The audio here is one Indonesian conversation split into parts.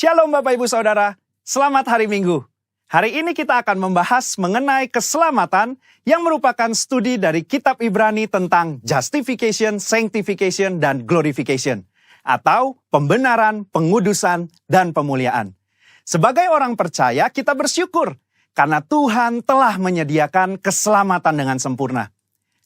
Shalom Bapak Ibu Saudara, selamat hari Minggu. Hari ini kita akan membahas mengenai keselamatan yang merupakan studi dari kitab Ibrani tentang justification, sanctification, dan glorification. Atau pembenaran, pengudusan, dan pemuliaan. Sebagai orang percaya, kita bersyukur karena Tuhan telah menyediakan keselamatan dengan sempurna.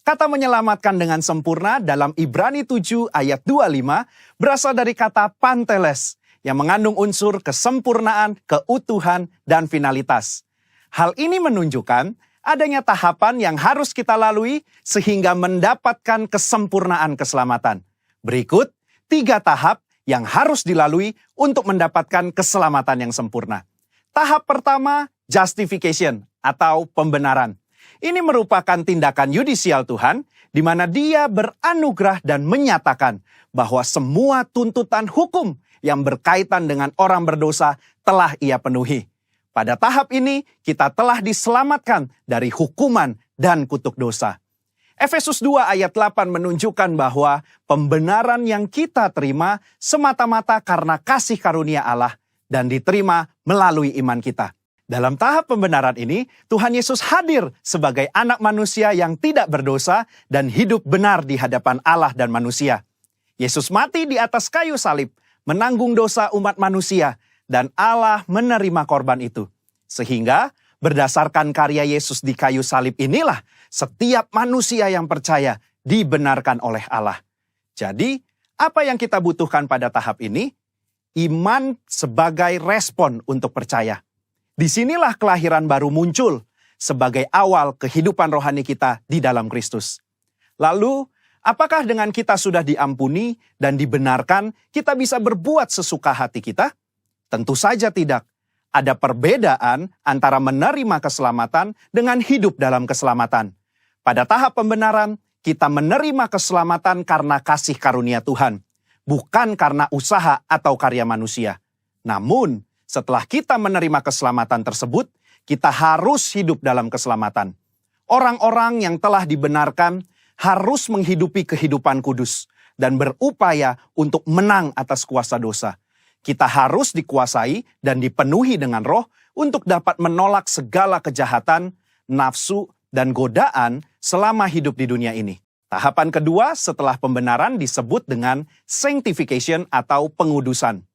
Kata menyelamatkan dengan sempurna dalam Ibrani 7 ayat 25 berasal dari kata panteles, yang mengandung unsur kesempurnaan, keutuhan, dan finalitas. Hal ini menunjukkan adanya tahapan yang harus kita lalui sehingga mendapatkan kesempurnaan keselamatan. Berikut 3 tahap yang harus dilalui untuk mendapatkan keselamatan yang sempurna. Tahap pertama, justification atau pembenaran. Ini merupakan tindakan yudisial Tuhan, di mana Dia beranugerah dan menyatakan bahwa semua tuntutan hukum yang berkaitan dengan orang berdosa telah Ia penuhi. Pada tahap ini, kita telah diselamatkan dari hukuman dan kutuk dosa. Efesus 2 ayat 8 menunjukkan bahwa pembenaran yang kita terima semata-mata karena kasih karunia Allah dan diterima melalui iman kita. Dalam tahap pembenaran ini, Tuhan Yesus hadir sebagai anak manusia yang tidak berdosa dan hidup benar di hadapan Allah dan manusia. Yesus mati di atas kayu salib, menanggung dosa umat manusia, dan Allah menerima korban itu. Sehingga berdasarkan karya Yesus di kayu salib inilah setiap manusia yang percaya dibenarkan oleh Allah. Jadi, apa yang kita butuhkan pada tahap ini? Iman sebagai respon untuk percaya. Disinilah kelahiran baru muncul sebagai awal kehidupan rohani kita di dalam Kristus. Lalu, apakah dengan kita sudah diampuni dan dibenarkan, kita bisa berbuat sesuka hati kita? Tentu saja tidak. Ada perbedaan antara menerima keselamatan dengan hidup dalam keselamatan. Pada tahap pembenaran, kita menerima keselamatan karena kasih karunia Tuhan, bukan karena usaha atau karya manusia. Namun, setelah kita menerima keselamatan tersebut, kita harus hidup dalam keselamatan. Orang-orang yang telah dibenarkan harus menghidupi kehidupan kudus dan berupaya untuk menang atas kuasa dosa. Kita harus dikuasai dan dipenuhi dengan roh untuk dapat menolak segala kejahatan, nafsu, dan godaan selama hidup di dunia ini. Tahapan kedua setelah pembenaran disebut dengan sanctification atau pengudusan.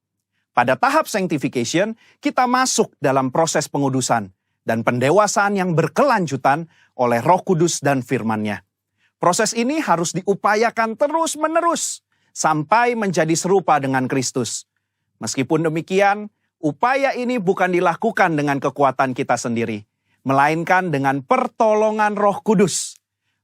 Pada tahap sanctification, kita masuk dalam proses pengudusan dan pendewasaan yang berkelanjutan oleh Roh Kudus dan firman-Nya. Proses ini harus diupayakan terus-menerus sampai menjadi serupa dengan Kristus. Meskipun demikian, upaya ini bukan dilakukan dengan kekuatan kita sendiri, melainkan dengan pertolongan Roh Kudus.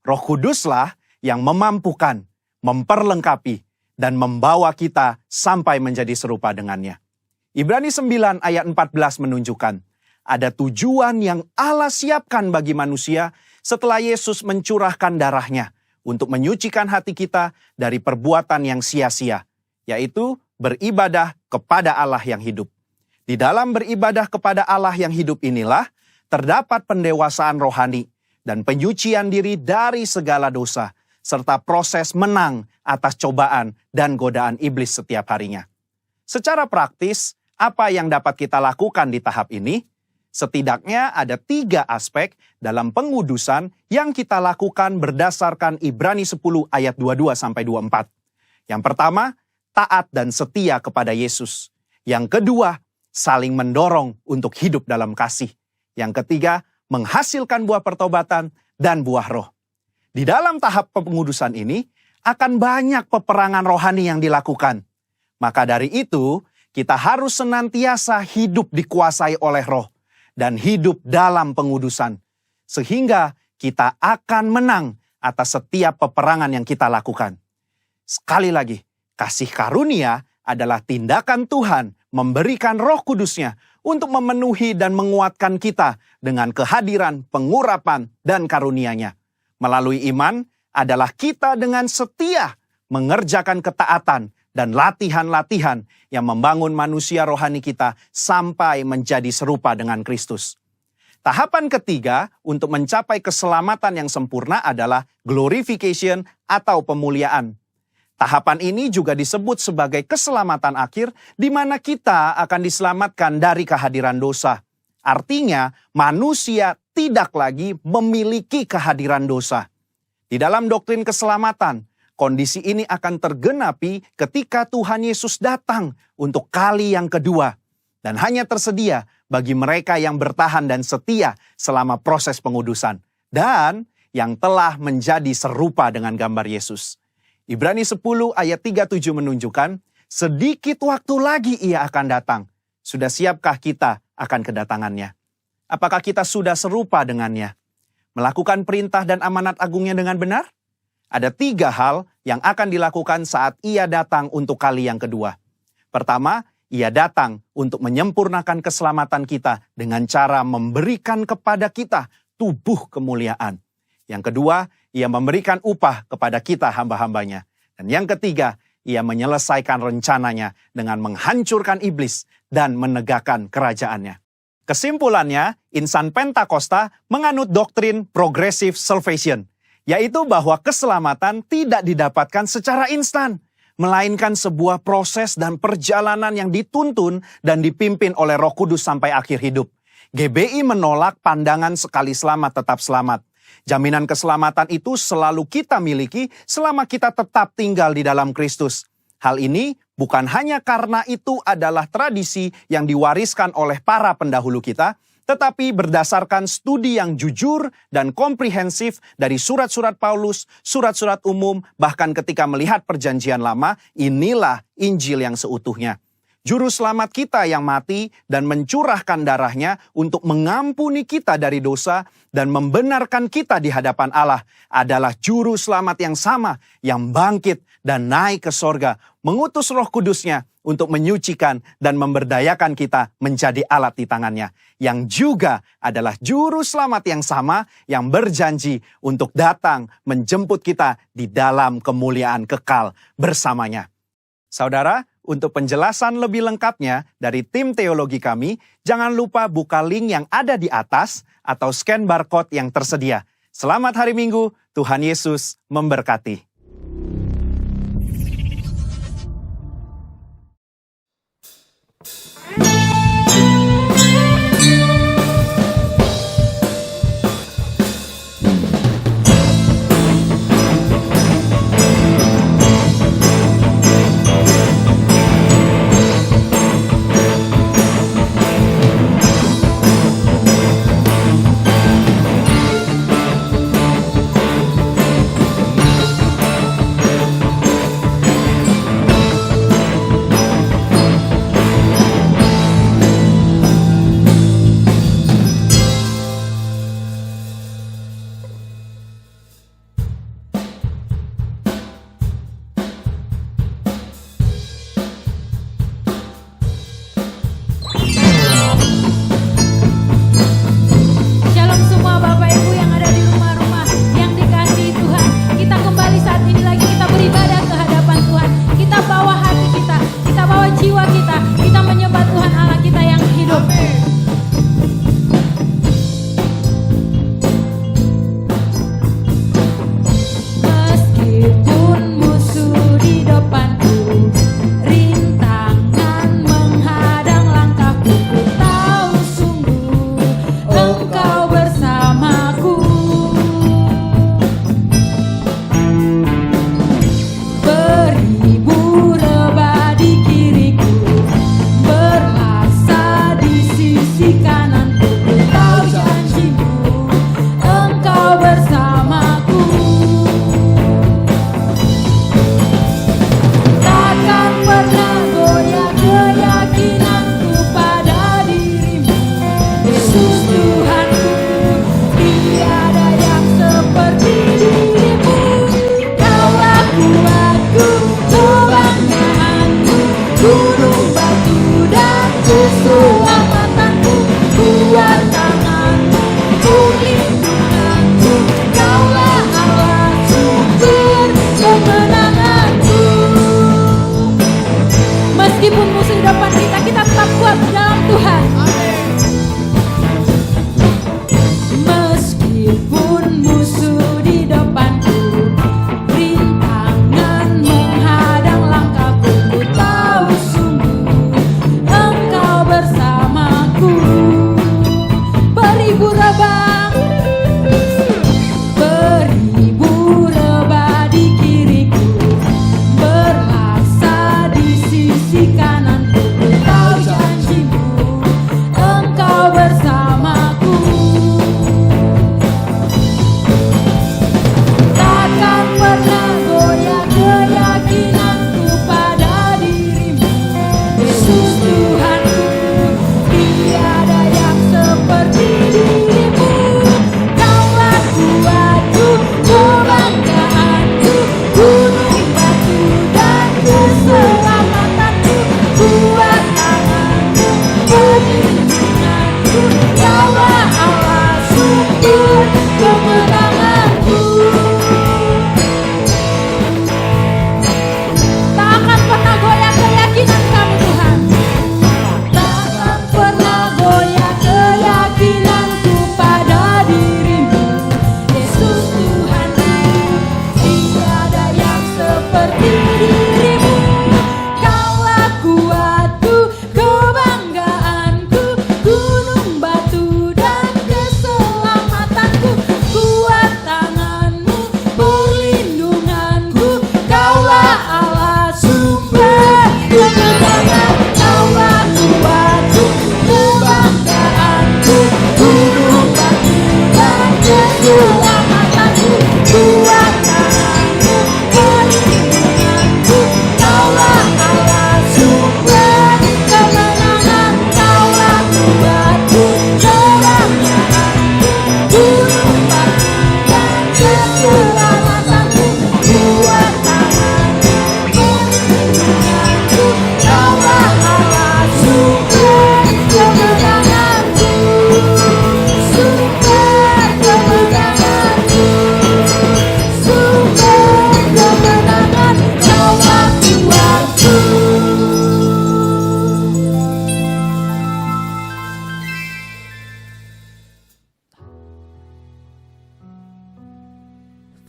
Roh Kuduslah yang memampukan, memperlengkapi, dan membawa kita sampai menjadi serupa dengannya. Ibrani 9 ayat 14 menunjukkan, ada tujuan yang Allah siapkan bagi manusia setelah Yesus mencurahkan darahnya untuk menyucikan hati kita dari perbuatan yang sia-sia, yaitu beribadah kepada Allah yang hidup. Di dalam beribadah kepada Allah yang hidup inilah terdapat pendewasaan rohani dan penyucian diri dari segala dosa, serta proses menang atas cobaan dan godaan iblis setiap harinya. Secara praktis, apa yang dapat kita lakukan di tahap ini? Setidaknya ada 3 aspek dalam pengudusan yang kita lakukan berdasarkan Ibrani 10 ayat 22-24. Yang pertama, taat dan setia kepada Yesus. Yang kedua, saling mendorong untuk hidup dalam kasih. Yang ketiga, menghasilkan buah pertobatan dan buah roh. Di dalam tahap pengudusan ini, akan banyak peperangan rohani yang dilakukan. Maka dari itu, kita harus senantiasa hidup dikuasai oleh roh dan hidup dalam pengudusan. Sehingga kita akan menang atas setiap peperangan yang kita lakukan. Sekali lagi, kasih karunia adalah tindakan Tuhan memberikan Roh Kudus-Nya untuk memenuhi dan menguatkan kita dengan kehadiran, pengurapan, dan karunia-Nya. Melalui iman adalah kita dengan setia mengerjakan ketaatan dan latihan-latihan yang membangun manusia rohani kita sampai menjadi serupa dengan Kristus. Tahapan ketiga untuk mencapai keselamatan yang sempurna adalah glorification atau pemuliaan. Tahapan ini juga disebut sebagai keselamatan akhir, di mana kita akan diselamatkan dari kehadiran dosa. Artinya, manusia tidak lagi memiliki kehadiran dosa. Di dalam doktrin keselamatan, kondisi ini akan tergenapi ketika Tuhan Yesus datang untuk kali yang kedua. Dan hanya tersedia bagi mereka yang bertahan dan setia selama proses pengudusan. Dan yang telah menjadi serupa dengan gambar Yesus. Ibrani 10 ayat 37 menunjukkan, sedikit waktu lagi ia akan datang. Sudah siapkah kita akan kedatangannya? Apakah kita sudah serupa dengannya? Melakukan perintah dan amanat agungnya dengan benar? Ada 3 hal yang akan dilakukan saat ia datang untuk kali yang kedua. Pertama, ia datang untuk menyempurnakan keselamatan kita dengan cara memberikan kepada kita tubuh kemuliaan. Yang kedua, ia memberikan upah kepada kita hamba-hambanya. Dan yang ketiga, ia menyelesaikan rencananya dengan menghancurkan iblis dan menegakkan kerajaannya. Kesimpulannya, insan Pentakosta menganut doktrin progressive salvation, yaitu bahwa keselamatan tidak didapatkan secara instan, melainkan sebuah proses dan perjalanan yang dituntun dan dipimpin oleh Roh Kudus sampai akhir hidup. GBI menolak pandangan sekali selamat tetap selamat. Jaminan keselamatan itu selalu kita miliki selama kita tetap tinggal di dalam Kristus. Hal ini bukan hanya karena itu adalah tradisi yang diwariskan oleh para pendahulu kita, tetapi berdasarkan studi yang jujur dan komprehensif dari surat-surat Paulus, surat-surat umum, bahkan ketika melihat perjanjian lama, inilah Injil yang seutuhnya. Juru selamat kita yang mati dan mencurahkan darahnya untuk mengampuni kita dari dosa dan membenarkan kita di hadapan Allah adalah juru selamat yang sama yang bangkit dan naik ke sorga, mengutus Roh Kudusnya untuk menyucikan dan memberdayakan kita menjadi alat di tangannya, yang juga adalah juru selamat yang sama yang berjanji untuk datang menjemput kita di dalam kemuliaan kekal bersamanya. Saudara, untuk penjelasan lebih lengkapnya dari tim teologi kami, jangan lupa buka link yang ada di atas atau scan barcode yang tersedia. Selamat hari Minggu, Tuhan Yesus memberkati. Meskipun musuh di depan kita, kita tetap kuat dalam Tuhan.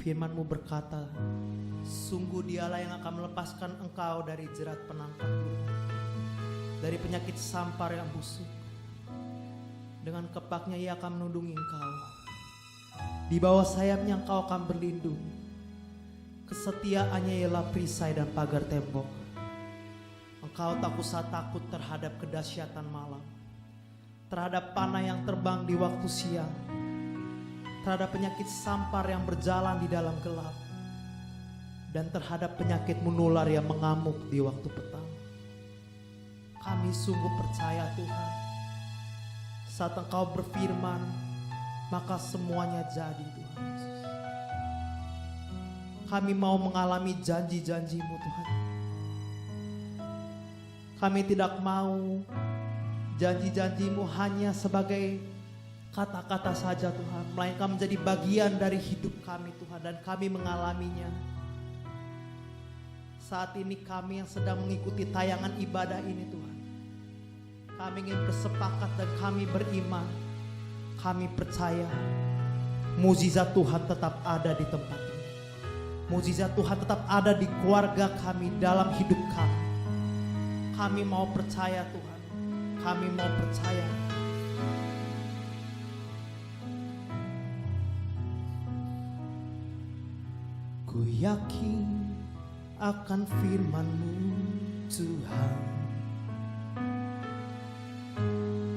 Firman-Mu berkata, sungguh Dialah yang akan melepaskan engkau dari jerat penangkap burung, dari penyakit sampar yang busuk. Dengan kepaknya Ia akan melindungi engkau. Di bawah sayapnya engkau akan berlindung. Kesetiaannya ialah perisai dan pagar tembok. Engkau tak usah takut terhadap kedahsyatan malam, terhadap panah yang terbang di waktu siang, terhadap penyakit sampar yang berjalan di dalam gelap, dan terhadap penyakit menular yang mengamuk di waktu petang. Kami sungguh percaya Tuhan, saat Engkau berfirman, maka semuanya jadi Tuhan Yesus. Kami mau mengalami janji-janji-Mu Tuhan. Kami tidak mau janji-janji-Mu hanya sebagai kata-kata saja Tuhan, melainkan menjadi bagian dari hidup kami Tuhan, dan kami mengalaminya. Saat ini kami yang sedang mengikuti tayangan ibadah ini Tuhan, kami ingin bersepakat dan kami beriman, kami percaya mukjizat Tuhan tetap ada di tempat ini. Mukjizat Tuhan tetap ada di keluarga kami, dalam hidup kami. Kami mau percaya Tuhan, kami mau percaya. Ku yakin akan firman-Mu Tuhan,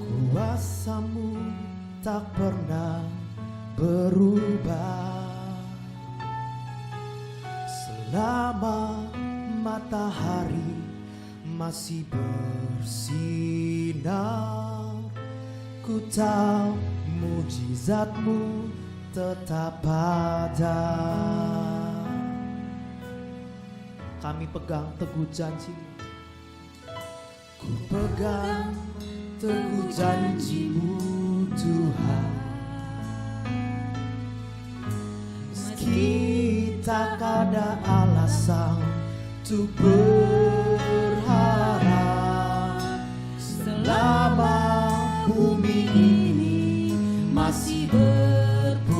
kuasa-Mu tak pernah berubah. Selama matahari masih bersinar, ku tahu mukjizat-Mu tetap ada. Kami pegang teguh janji-Mu, ku pegang teguh janji-Mu Tuhan. Meski tak ada alasan untuk berharap, selama bumi ini masih berputar,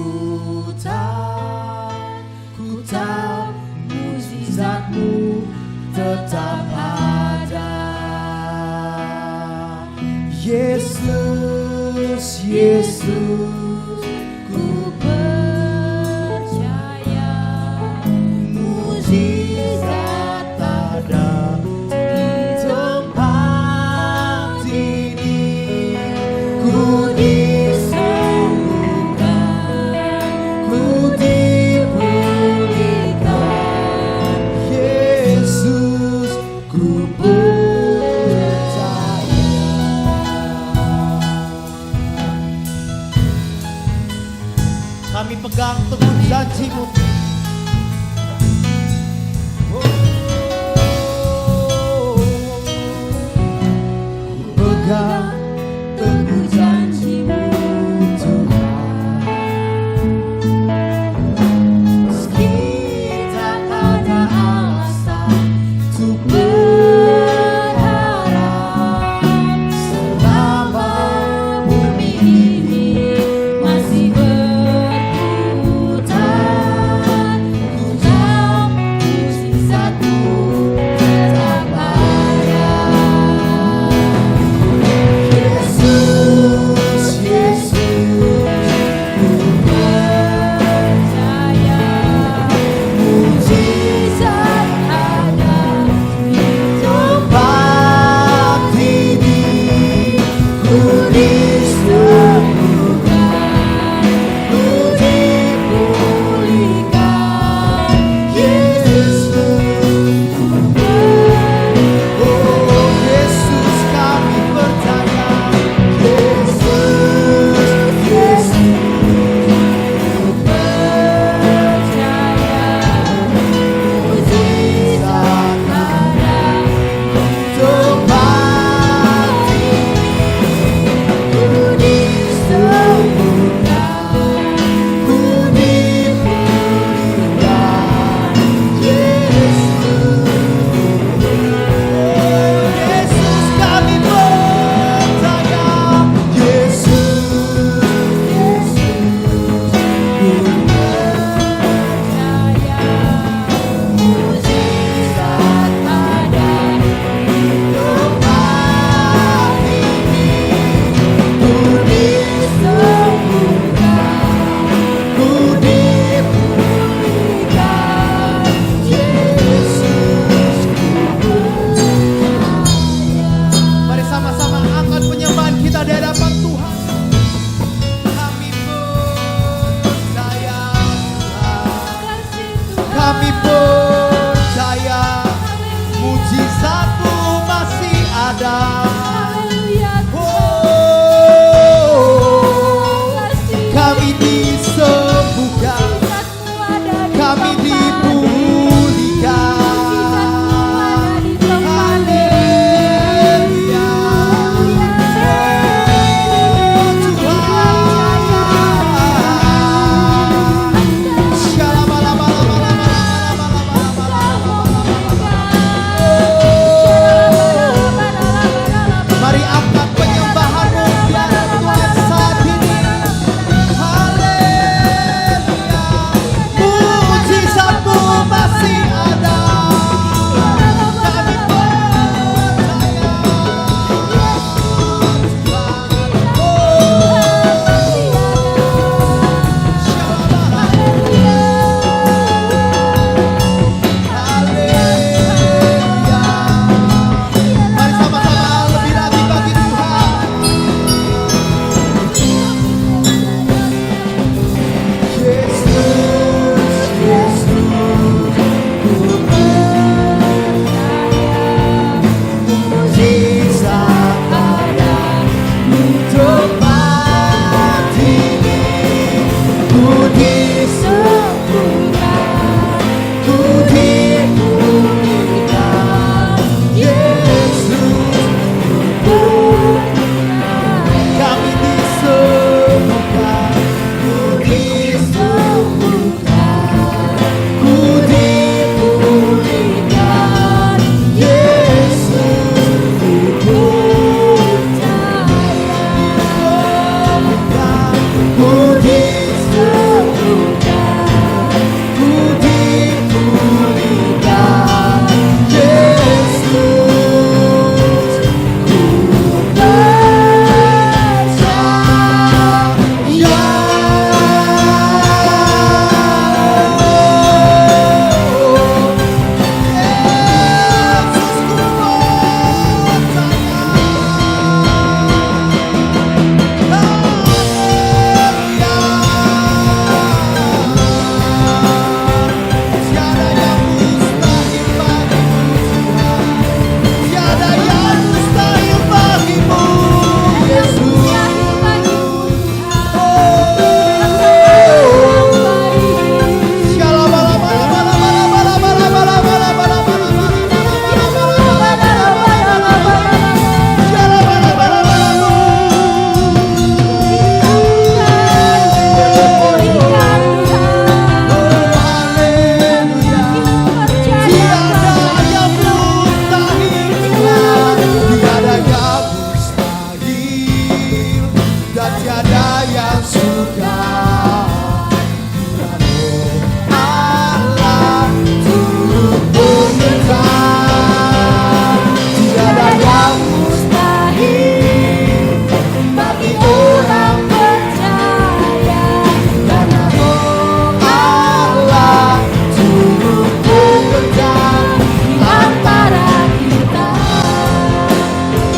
ku tahu mukjizat-Mu tetap ada. Yesus, Yesus, ku percaya mukjizat ada di tempat ini. Ku disembuhkan, ku dipulihkan. Yesus, ku percaya. Kami pegang teguh janji-Mu. Pegang teguh janji-Mu Tuhan. Meski tak ada alasan untuk berharap, selama bumi ini masih berputar, surga. Allah turut bekerja, tiada yang mustahil bagi orang percaya. Karena Allah turut bekerja di antara kita.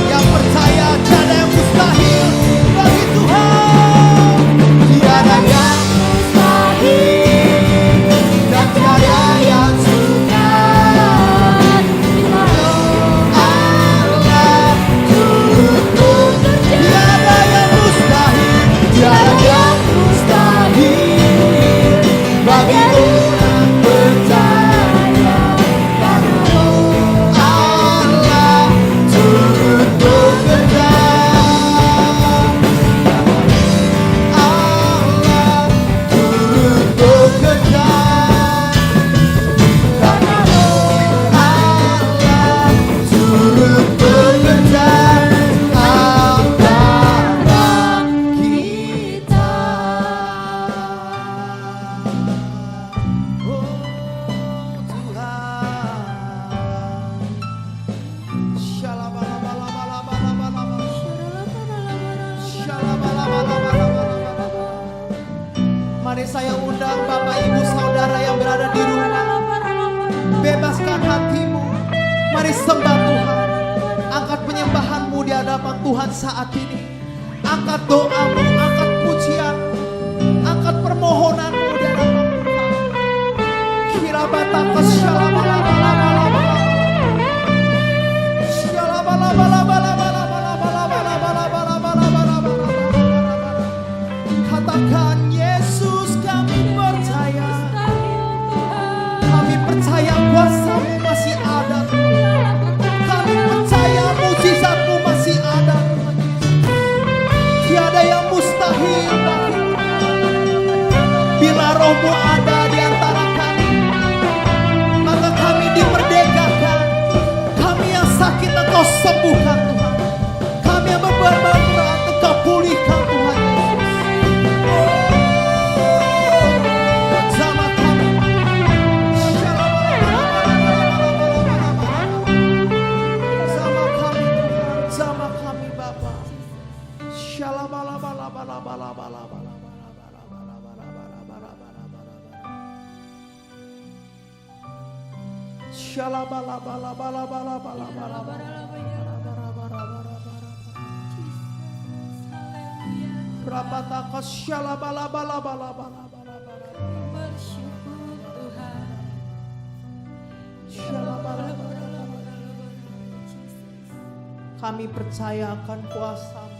Yang percaya tiada yang mustahil bagi Tuhan. Tiada yang mustahil dan tiada yang sukar. Allah turut bekerja. Tiada yang mustahil, tiada yang mustahil bagi orang percaya. Karena Allah turut bekerja. Allah turut bekerja. Karena Allah turut bekerja antara kita. Oh Tuhan, Shalabalabalabalabalabala. Mari saya undang Bapak Ibu Saudara yang berada di rumah, bebaskan hatimu. Mari sembah Tuhan. Angkat penyembahanmu di hadapan Tuhan saat ini. Angkat doamu, angkat pujian, angkat permohonanmu di hadapan Tuhan. Kirabatakas shalabalabalabalabalabala. Katakan, Yesus, kami percaya. Kami percaya kuasa-Mu masih ada. Kami percaya mujizat-Mu masih ada. Tiada yang mustahil bagi-Mu. Bila Roh-Mu ada di antara kami, maka kami dimerdekakan. Kami yang sakit Engkau sembuhkan Tuhan. Kami yang beban berat Engkau pulihkan Tuhan Yesus. Sama kami. Sama kami Tuhan. Sama kami Bapa. Rapatakas kami percaya akan kuasa-Mu.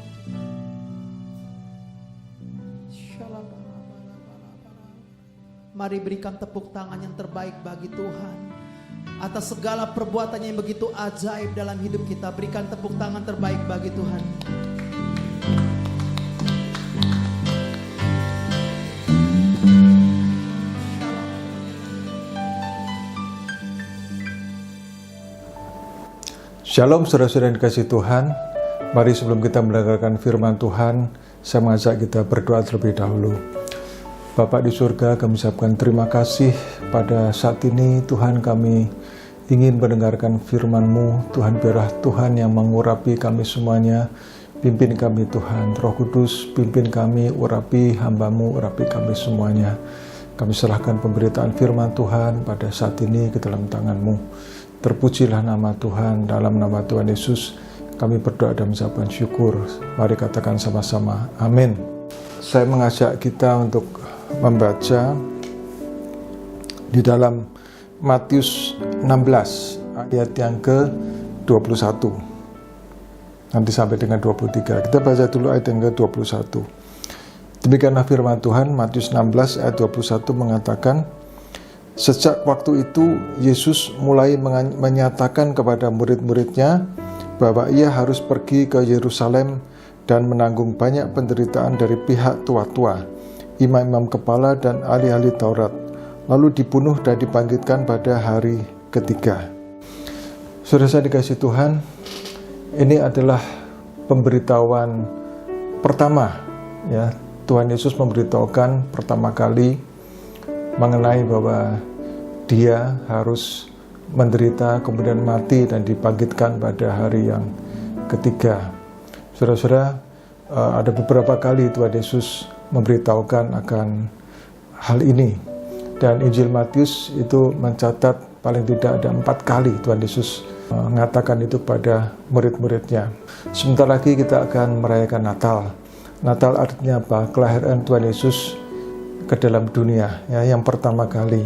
Mari berikan tepuk tangan yang terbaik bagi Tuhan atas segala perbuatannya yang begitu ajaib dalam hidup kita. Berikan tepuk tangan terbaik bagi Tuhan. Shalom saudara-saudara yang dikasihi Tuhan. Mari sebelum kita mendengarkan firman Tuhan, saya mengajak kita berdoa terlebih dahulu. Bapak di surga, kami ucapkan terima kasih pada saat ini Tuhan, kami ingin mendengarkan firman-Mu. Tuhan, biarlah Tuhan yang mengurapi kami semuanya. Pimpin kami Tuhan, Roh Kudus pimpin kami, urapi hamba-Mu, urapi kami semuanya. Kami serahkan pemberitaan firman Tuhan pada saat ini ke dalam tangan-Mu. Terpujilah nama Tuhan, dalam nama Tuhan Yesus kami berdoa dan mengucapkan syukur. Mari katakan sama-sama, amin. Saya mengajak kita untuk membaca di dalam Matius 16 ayat yang ke-21 nanti sampai dengan 23. Kita baca dulu ayat yang ke-21. Demikianlah firman Tuhan. Matius 16 ayat 21 mengatakan, sejak waktu itu Yesus mulai menyatakan kepada murid-muridnya bahwa ia harus pergi ke Yerusalem dan menanggung banyak penderitaan dari pihak tua-tua, imam-imam kepala dan ahli-ahli Taurat, lalu dibunuh dan dibangkitkan pada hari ketiga. Saudara saya dikasihi Tuhan, ini adalah pemberitahuan pertama ya Tuhan Yesus memberitahukan pertama kali mengenai bahwa Dia harus menderita, kemudian mati dan dibangkitkan pada hari yang ketiga. Saudara-saudara, ada beberapa kali Tuhan Yesus memberitahukan akan hal ini. Dan Injil Matius itu mencatat paling tidak ada 4 kali Tuhan Yesus mengatakan itu pada murid-muridnya. Sebentar lagi kita akan merayakan Natal. Natal artinya apa? Kelahiran Tuhan Yesus ke dalam dunia, ya, yang pertama kali.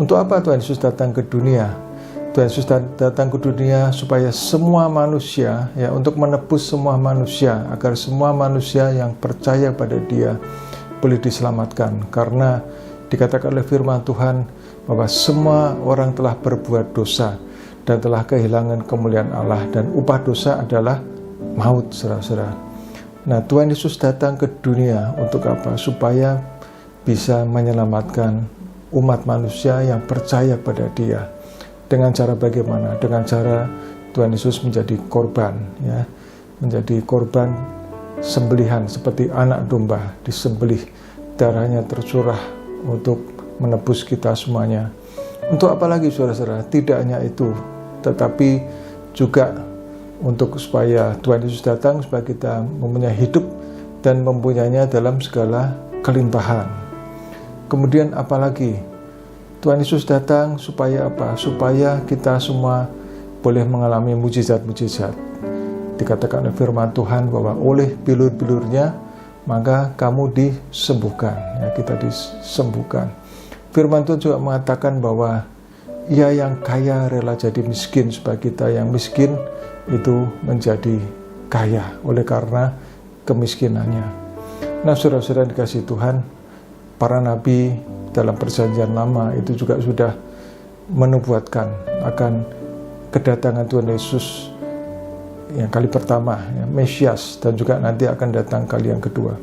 Untuk apa Tuhan Yesus datang ke dunia? Tuhan Yesus datang ke dunia supaya semua manusia, ya, untuk menebus semua manusia, agar semua manusia yang percaya pada Dia boleh diselamatkan. Karena dikatakan oleh firman Tuhan bahwa semua orang telah berbuat dosa dan telah kehilangan kemuliaan Allah, dan upah dosa adalah maut, saudara-saudara. Nah, Tuhan Yesus datang ke dunia untuk apa? Supaya bisa menyelamatkan umat manusia yang percaya pada Dia. Dengan cara bagaimana? Dengan cara Tuhan Yesus menjadi korban, ya, menjadi korban sembelihan seperti anak domba disembelih, darahnya tercurah untuk menebus kita semuanya. Untuk apa lagi, saudara-saudara? Tidak hanya itu, tetapi juga untuk supaya Tuhan Yesus datang supaya kita mempunyai hidup dan mempunyainya dalam segala kelimpahan. Kemudian apalagi? Tuhan Yesus datang supaya apa? Supaya kita semua boleh mengalami mujizat-mujizat. Dikatakan oleh firman Tuhan bahwa oleh bilur-bilurnya maka kamu disembuhkan, ya, kita disembuhkan. Firman Tuhan juga mengatakan bahwa Ia yang kaya rela jadi miskin supaya kita yang miskin itu menjadi kaya oleh karena kemiskinannya. Nah, saudara-saudara dikasihi Tuhan, para nabi dalam perjanjian lama itu juga sudah menubuatkan akan kedatangan Tuhan Yesus yang kali pertama, ya, Mesias, dan juga nanti akan datang kali yang kedua.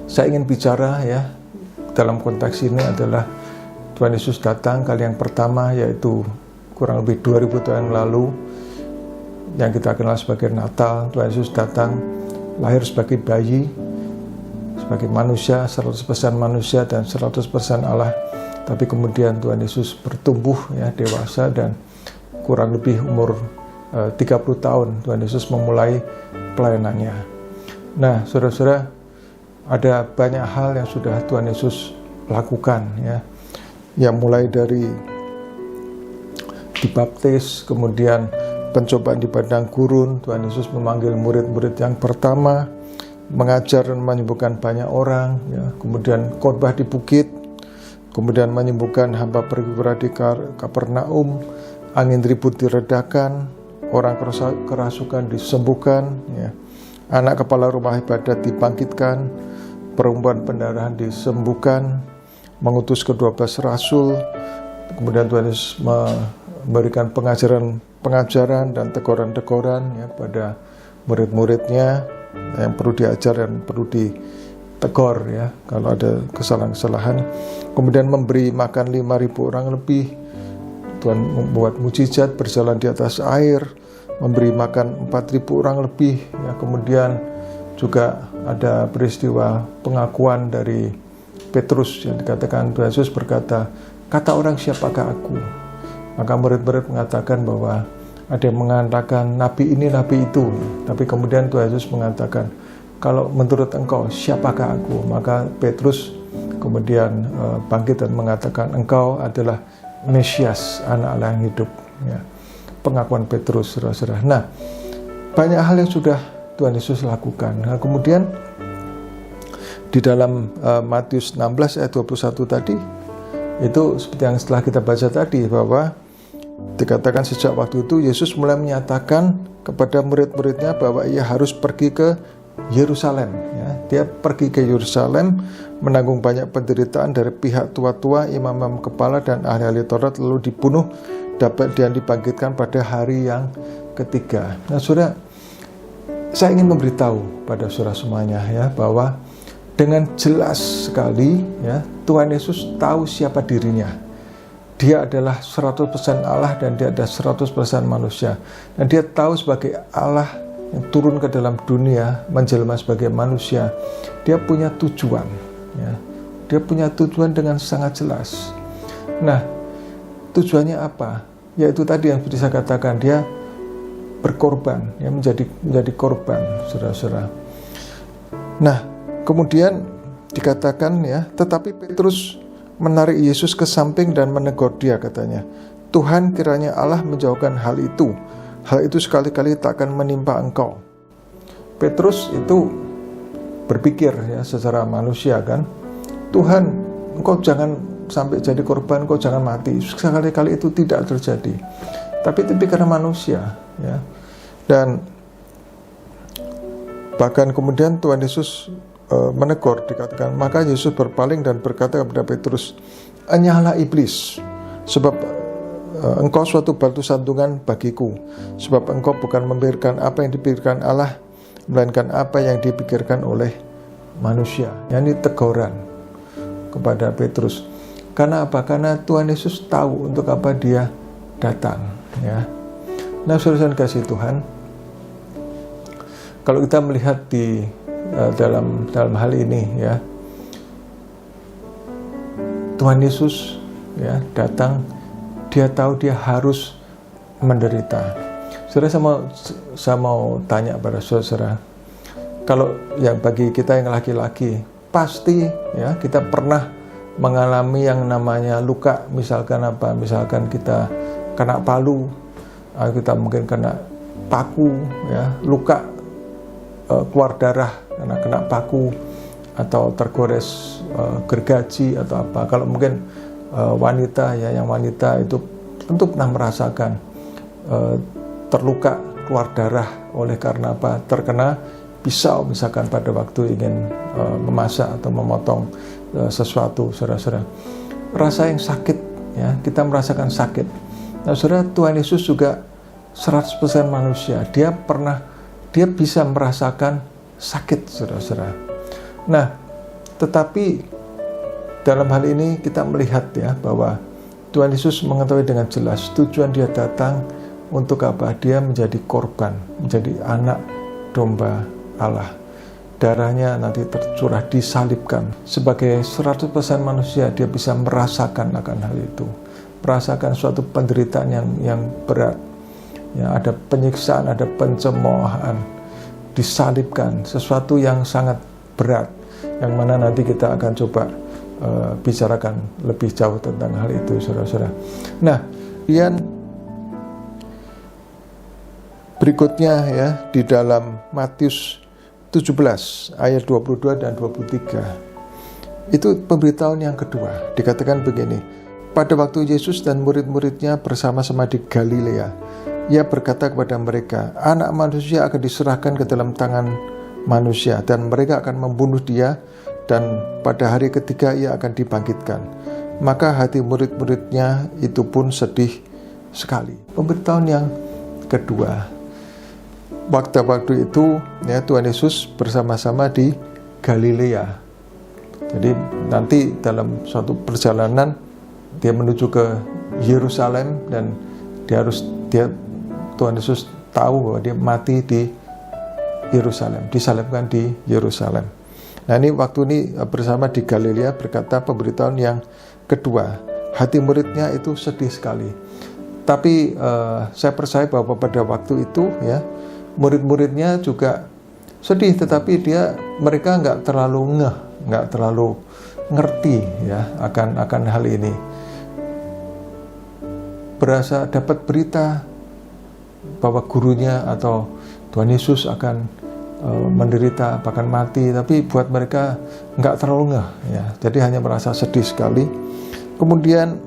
Saya ingin bicara, ya, dalam konteks ini adalah Tuhan Yesus datang kali yang pertama, yaitu kurang lebih 2000 tahun yang lalu, yang kita kenal sebagai Natal. Tuhan Yesus datang lahir sebagai bayi, sebagai manusia, 100% manusia dan 100% Allah. Tapi kemudian Tuhan Yesus bertumbuh, ya, dewasa, dan kurang lebih umur 30 tahun Tuhan Yesus memulai pelayanannya. Nah, saudara-saudara, ada banyak hal yang sudah Tuhan Yesus lakukan, ya, yang mulai dari dibaptis, kemudian pencobaan di padang gurun. Tuhan Yesus memanggil murid-murid yang pertama, mengajar dan menyembuhkan banyak orang, ya. Kemudian khotbah di bukit, kemudian menyembuhkan hamba perwira di Kapernaum, angin ribut diredakan, orang kerasukan disembuhkan, ya. Anak kepala rumah ibadat dibangkitkan, perempuan pendarahan disembuhkan, mengutus ke-12 rasul, kemudian Tuhan Yesus memberikan pengajaran dan teguran-teguran, ya, pada murid-muridnya yang perlu diajar dan perlu ditegur, ya, kalau ada kesalahan-kesalahan. Kemudian memberi makan 5.000 orang lebih. Tuhan membuat mujizat berjalan di atas air, memberi makan 4.000 orang lebih, ya. Kemudian juga ada peristiwa pengakuan dari Petrus yang dikatakan Tuhan Yesus berkata, "Kata orang, siapakah aku?" Maka murid-murid mengatakan bahwa ada yang mengatakan nabi ini, nabi itu. Tapi kemudian Tuhan Yesus mengatakan, "Kalau menurut engkau, siapakah aku?" Maka Petrus kemudian bangkit dan mengatakan, "Engkau adalah Mesias, anak Allah yang hidup." Ya. Pengakuan Petrus, saudara-saudara. Nah, banyak hal yang sudah Tuhan Yesus lakukan. Nah, kemudian di dalam Matius 16 ayat 21 tadi, itu seperti yang setelah kita baca tadi, bahwa dikatakan sejak waktu itu Yesus mulai menyatakan kepada murid-muridnya bahwa ia harus pergi ke Yerusalem. Ya. Dia pergi ke Yerusalem, menanggung banyak penderitaan dari pihak tua-tua, imam-imam kepala, dan ahli-ahli Taurat, lalu dibunuh, dapat dia dibangkitkan pada hari yang ketiga. Nah, saudara, saya ingin memberitahu pada saudara semuanya, ya, bahwa dengan jelas sekali, ya, Tuhan Yesus tahu siapa dirinya. Dia adalah 100% Allah dan dia adalah 100% manusia. Dan dia tahu sebagai Allah yang turun ke dalam dunia, menjelma sebagai manusia, dia punya tujuan. Ya. Dia punya tujuan dengan sangat jelas. Nah, tujuannya apa? Yaitu tadi yang saya katakan, dia berkorban, ya, menjadi korban, saudara-saudara. Nah, kemudian dikatakan, ya, tetapi Petrus menarik Yesus ke samping dan menegur dia, katanya, Tuhan, kiranya Allah menjauhkan hal itu. Hal itu sekali-kali tak akan menimpa engkau. Petrus itu berpikir, ya, secara manusia, kan, Tuhan, engkau jangan sampai jadi korban, engkau jangan mati. Sekali-kali itu tidak terjadi. Tapi itu pikiran manusia, ya. Dan bahkan kemudian Tuhan Yesus menegur, dikatakan, maka Yesus berpaling dan berkata kepada Petrus, enyahlah iblis, sebab engkau suatu batu sandungan bagiku, sebab engkau bukan memikirkan apa yang dipikirkan Allah, melainkan apa yang dipikirkan oleh manusia. Ini teguran kepada Petrus. Karena apa? Karena Tuhan Yesus tahu untuk apa dia datang, ya. Nah, saudara kasih Tuhan, kalau kita melihat di dalam hal ini, ya, Tuhan Yesus, ya, datang, dia tahu dia harus menderita. Saudara, saya mau tanya pada saudara, kalau yang bagi kita yang laki-laki, pasti, ya, kita pernah mengalami yang namanya luka, misalkan apa? Misalkan kita kena palu, kita mungkin kena paku, ya, luka, keluar darah karena kena paku, atau tergores gergaji atau apa. Kalau mungkin wanita, ya, yang wanita itu tentu pernah merasakan terluka, keluar darah oleh karena apa? Terkena pisau, misalkan pada waktu ingin memasak atau memotong sesuatu, saudara-saudara. Rasa yang sakit, ya, kita merasakan sakit. Nah, saudara, Tuhan Yesus juga 100% manusia. Dia bisa merasakan sakit, saudara-saudara. Nah, tetapi dalam hal ini kita melihat, ya, bahwa Tuhan Yesus mengetahui dengan jelas tujuan dia datang untuk apa? Dia menjadi korban, menjadi anak domba Allah. Darahnya nanti tercurah, disalibkan. Sebagai 100% manusia, dia bisa merasakan akan hal itu. Merasakan suatu penderitaan yang berat. Ya, ada penyiksaan, ada pencemoohan, disalibkan, sesuatu yang sangat berat, yang mana nanti kita akan coba bicarakan lebih jauh tentang hal itu, saudara-saudara. Nah, kemudian berikutnya, ya, di dalam Matius 17 ayat 22 dan 23. Itu pemberitahuan yang kedua. Dikatakan begini, pada waktu Yesus dan murid-muridnya bersama-sama di Galilea, ia berkata kepada mereka, anak manusia akan diserahkan ke dalam tangan manusia, dan mereka akan membunuh dia, dan pada hari ketiga ia akan dibangkitkan. Maka hati murid-muridnya itu pun sedih sekali. Pemberitahuan yang kedua. Waktu itu, ya, Tuhan Yesus bersama-sama di Galilea. Jadi nanti dalam suatu perjalanan dia menuju ke Yerusalem, dan Tuhan Yesus tahu bahwa dia mati di Yerusalem, disalibkan di Yerusalem. Nah, ini waktu ini bersama di Galilea, berkata pemberitahuan yang kedua. Hati muridnya itu sedih sekali. Tapi saya percaya bahwa pada waktu itu, ya, murid-muridnya juga sedih, tetapi mereka nggak terlalu nggak terlalu ngerti, ya, akan hal ini. Berasa dapat berita bahwa gurunya atau Tuhan Yesus akan menderita, bahkan mati, tapi buat mereka nggak terlalu ya. Jadi hanya merasa sedih sekali. Kemudian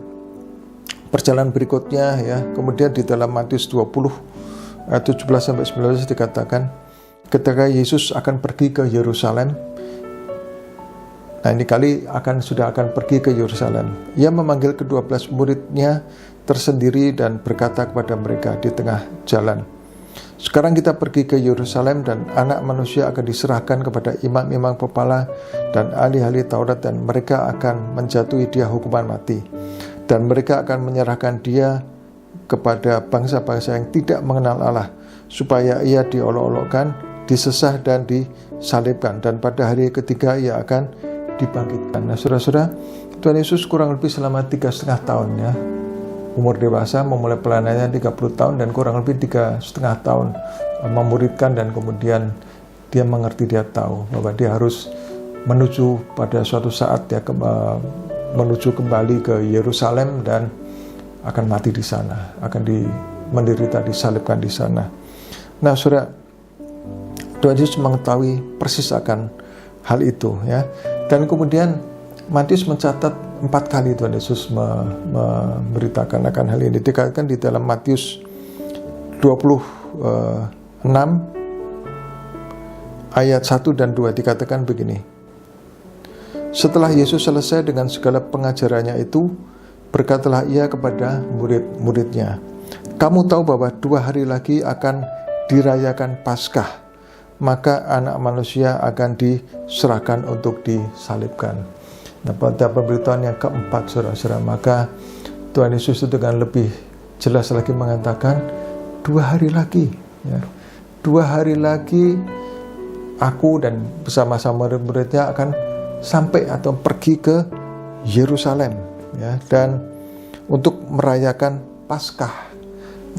perjalanan berikutnya, ya, kemudian di dalam Matius 20 ayat 17-19 dikatakan, ketika Yesus akan pergi ke Yerusalem. Nah, ini kali sudah akan pergi ke Yerusalem. Ia memanggil ke-12 muridnya tersendiri dan berkata kepada mereka di tengah jalan, sekarang kita pergi ke Yerusalem, dan anak manusia akan diserahkan kepada imam-imam kepala dan ahli-ahli Taurat, dan mereka akan menjatuhi dia hukuman mati. Dan mereka akan menyerahkan dia kepada bangsa-bangsa yang tidak mengenal Allah, supaya ia diolok-olokkan, disesah dan disalibkan, dan pada hari ketiga ia akan dibangkitkan. Nah, saudara-saudara, Tuhan Yesus kurang lebih selama 3,5 tahun ya, umur dewasa, memulai pelayanannya 30 tahun dan kurang lebih 3,5 tahun memuridkan, dan kemudian dia mengerti, dia tahu bahwa dia harus menuju pada suatu saat ya menuju kembali ke Yerusalem dan akan mati di sana, akan menderita, disalibkan di sana. Nah, saudara, Tuhan Yesus mengetahui persis akan hal itu ya. Dan kemudian Matius mencatat 4 kali Tuhan Yesus memberitakan akan hal ini. Dikatakan di dalam Matius 26 ayat 1 dan 2 dikatakan begini. Setelah Yesus selesai dengan segala pengajarannya itu, berkatalah ia kepada murid-muridnya, "Kamu tahu bahwa 2 hari lagi akan dirayakan Paskah, maka Anak Manusia akan diserahkan untuk disalibkan." Nah, pada pemberitahuan yang keempat, saudara-saudara, maka Tuhan Yesus itu dengan lebih jelas lagi mengatakan, 2 hari lagi ya, 2 hari lagi aku dan bersama-sama murid-muridnya akan sampai atau pergi ke Yerusalem ya, dan untuk merayakan Paskah,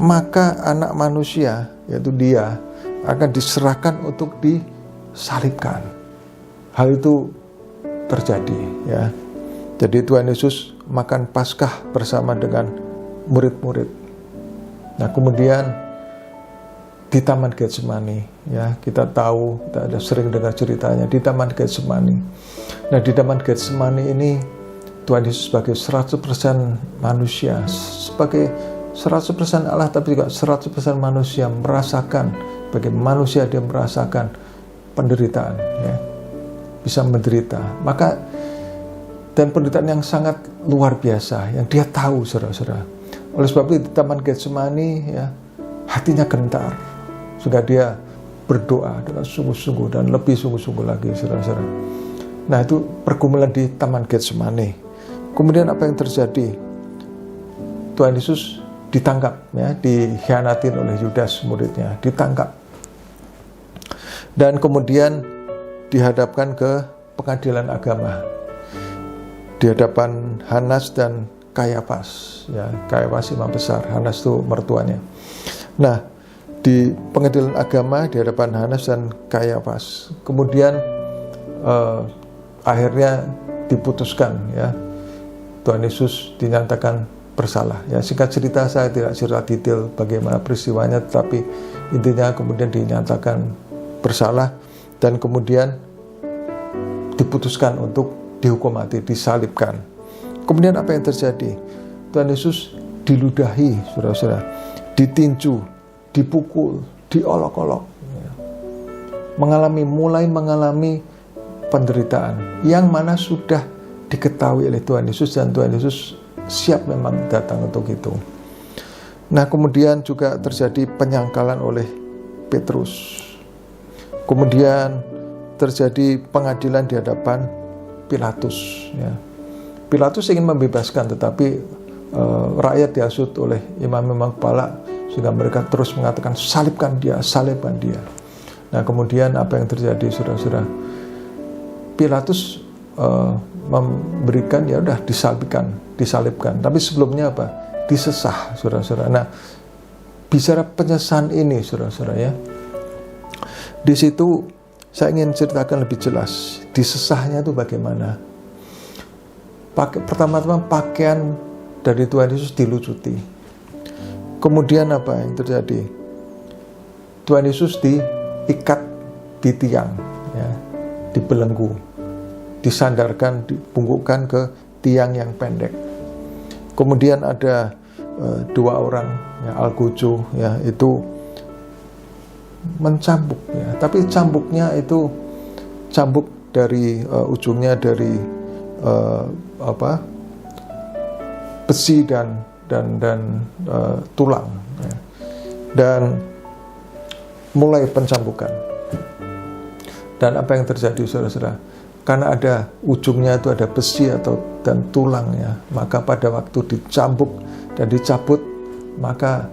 maka Anak Manusia, yaitu dia, akan diserahkan untuk disalibkan. Hal itu terjadi ya. Jadi Tuhan Yesus makan Paskah bersama dengan murid-murid. Nah, kemudian di Taman Getsemani ya, kita tahu, kita ada sering dengar ceritanya di Taman Getsemani. Nah, di Taman Getsemani ini Tuhan Yesus sebagai 100% manusia, sebagai 100% Allah tapi juga 100% manusia, merasakan, sebagai manusia dia merasakan penderitaan ya, bisa menderita. Maka dan penderitaan yang sangat luar biasa yang dia tahu, saudara-saudara. Oleh sebab itu di Taman Getsemani ya, hatinya gentar, sehingga dia berdoa dengan sungguh-sungguh dan lebih sungguh-sungguh lagi, saudara-saudara. Nah, itu pergumulan di Taman Getsemani. Kemudian apa yang terjadi? Tuhan Yesus ditangkap ya, dikhianatin oleh Yudas muridnya, ditangkap. Dan kemudian dihadapkan ke pengadilan agama. Di hadapan Hanas dan Kayafas ya, Kayafas imam besar, Hanas itu mertuanya. Nah, di pengadilan agama di hadapan Hanas dan Kayafas. Kemudian akhirnya diputuskan ya, Tuhan Yesus dinyatakan bersalah ya. Singkat cerita, saya tidak cerita detail bagaimana peristiwanya, tetapi intinya kemudian dinyatakan bersalah dan kemudian diputuskan untuk dihukum mati, disalibkan. Kemudian apa yang terjadi? Tuhan Yesus diludahi, saudara-saudara, ditinju, dipukul, diolok-olok ya. mulai mengalami penderitaan yang mana sudah diketahui oleh Tuhan Yesus, dan Tuhan Yesus siap memang datang untuk itu. Nah, kemudian juga terjadi penyangkalan oleh Petrus. Kemudian terjadi pengadilan di hadapan Pilatus ya. Pilatus ingin membebaskan, tetapi rakyat dihasut oleh imam-imam kepala sehingga mereka terus mengatakan salibkan dia, salibkan dia. Nah, kemudian apa yang terjadi, saudara-saudara? Pilatus memberikan, ya udah disalibkan. Tapi sebelumnya apa? Disesah, saudara-saudara. Nah, bicara penyesahan ini, saudara-saudara ya, di situ saya ingin ceritakan lebih jelas. Disesahnya itu bagaimana? Pertama-tama pakaian dari Tuhan Yesus dilucuti. Kemudian apa yang terjadi? Tuhan Yesus diikat di tiang, ya, dibelenggu, disandarkan, dibungkukkan ke tiang yang pendek. Kemudian ada 2 orang, ya, algojo, ya, itu mencambuk, ya. Tapi cambuknya itu cambuk dari ujungnya dari besi dan tulang, ya. Dan mulai pencambukan. Dan apa yang terjadi, saudara-saudara? Karena ada ujungnya itu ada besi dan tulang, ya, maka pada waktu dicambuk dan dicabut, maka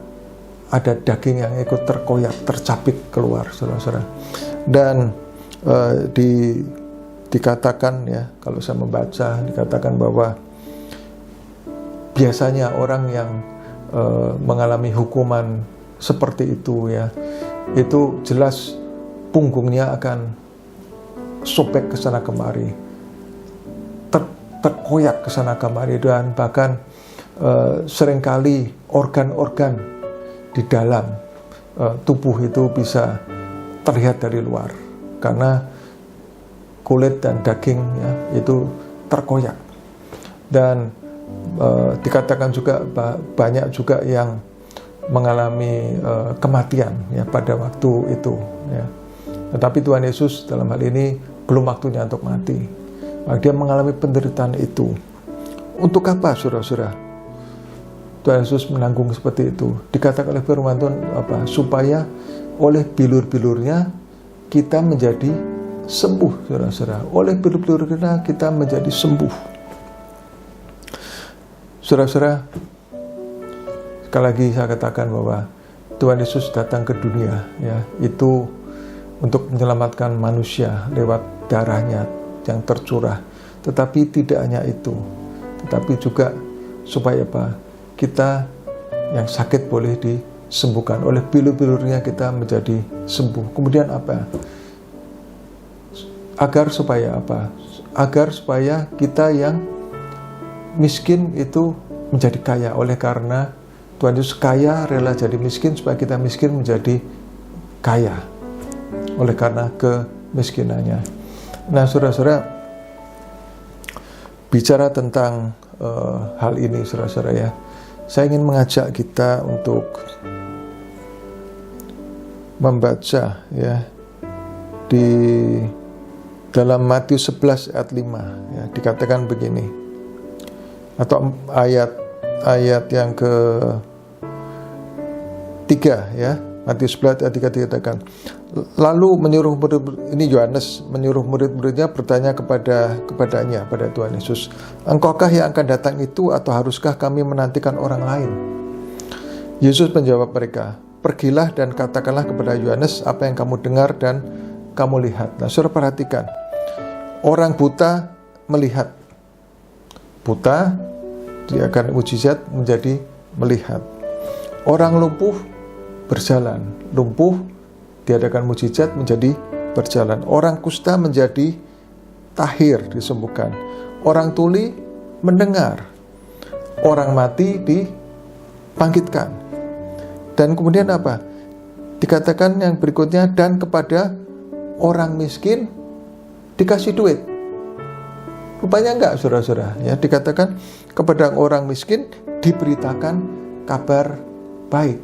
ada daging yang ikut terkoyak, tercapit keluar, saudara-saudara. Dan dikatakan ya, kalau saya membaca, dikatakan bahwa biasanya orang yang mengalami hukuman seperti itu ya, itu jelas punggungnya akan sobek ke sana kemari, terkoyak ke sana kemari, dan bahkan seringkali organ-organ di dalam tubuh itu bisa terlihat dari luar karena kulit dan daging ya, itu terkoyak. Dan dikatakan juga banyak juga yang mengalami kematian ya pada waktu itu ya. Tetapi Tuhan Yesus dalam hal ini belum waktunya untuk mati. Dia mengalami penderitaan itu. Untuk apa, saudara-saudara? Tuhan Yesus menanggung seperti itu. Dikatakan oleh firman Tuhan apa? Supaya oleh bilur-bilurnya kita menjadi sembuh, saudara-saudara. Oleh bilur-bilurnya kita menjadi sembuh. Saudara-saudara, sekali lagi saya katakan bahwa Tuhan Yesus datang ke dunia ya, itu untuk menyelamatkan manusia lewat darahnya yang tercurah. Tetapi tidak hanya itu, tetapi juga supaya apa? Kita yang sakit boleh disembuhkan. Oleh bilur-bilurnya kita menjadi sembuh. Kemudian apa? Agar supaya apa? Agar supaya kita yang miskin itu menjadi kaya. Oleh karena Tuhan Yesus kaya, rela jadi miskin supaya kita miskin menjadi kaya. Oleh karena kemiskinannya. Nah, saudara-saudara, bicara tentang hal ini, saudara-saudara ya, saya ingin mengajak kita untuk membaca ya di dalam Matius 11 ayat 5 ya, dikatakan begini, atau ayat yang ke-3 ya, Matius 11 ayat 3 dikatakan, lalu menyuruh ini Yohanes menyuruh murid-muridnya bertanya kepadanya, pada Tuhan Yesus, engkaukah yang akan datang itu, atau haruskah kami menantikan orang lain? Yesus menjawab mereka, pergilah dan katakanlah kepada Yohanes apa yang kamu dengar dan kamu lihat. Nah, saudara perhatikan, orang buta melihat, buta dia akan mujizat menjadi melihat. Orang lumpuh berjalan, lumpuh diadakan mujizat menjadi berjalan. Orang kusta menjadi tahir, disembuhkan. Orang tuli mendengar. Orang mati dibangkitkan. Dan kemudian apa? Dikatakan yang berikutnya, dan kepada orang miskin dikasih duit. Rupanya enggak, saudara-saudara ya, dikatakan kepada orang miskin diberitakan kabar baik.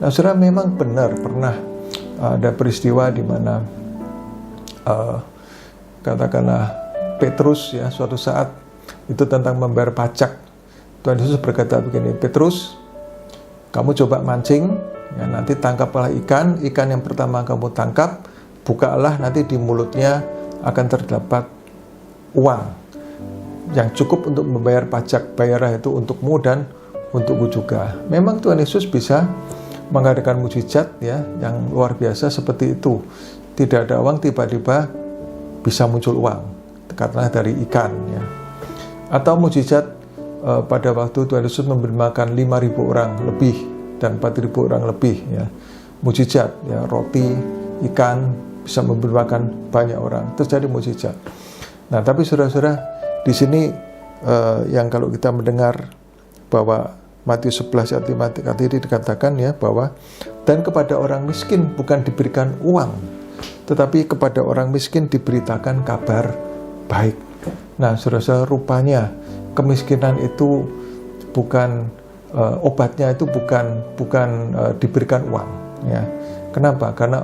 Nah, saudara, memang benar pernah ada peristiwa di mana katakanlah Petrus ya, suatu saat itu tentang membayar pajak. Tuhan Yesus berkata begini, Petrus, kamu coba mancing ya, nanti tangkaplah ikan yang pertama kamu tangkap, bukalah, nanti di mulutnya akan terdapat uang yang cukup untuk membayar pajak. Bayarlah itu untukmu dan untukku juga. Memang Tuhan Yesus bisa mengadakan mujizat ya yang luar biasa seperti itu. Tidak ada uang, tiba-tiba bisa muncul uang, katakanlah dari ikan ya. Atau mujizat pada waktu Tuhan Yesus memberi makan 5.000 orang lebih dan 4.000 orang lebih ya. Mujizat ya, roti, ikan bisa memberi makan banyak orang, terjadi mujizat. Nah, tapi saudara-saudara, di sini yang kalau kita mendengar bahwa Matius 11 ayat 5 tadi dikatakan ya, bahwa dan kepada orang miskin bukan diberikan uang, tetapi kepada orang miskin diberitakan kabar baik. Nah, saudara-saudara, rupanya kemiskinan itu bukan obatnya itu bukan diberikan uang ya. Kenapa? Karena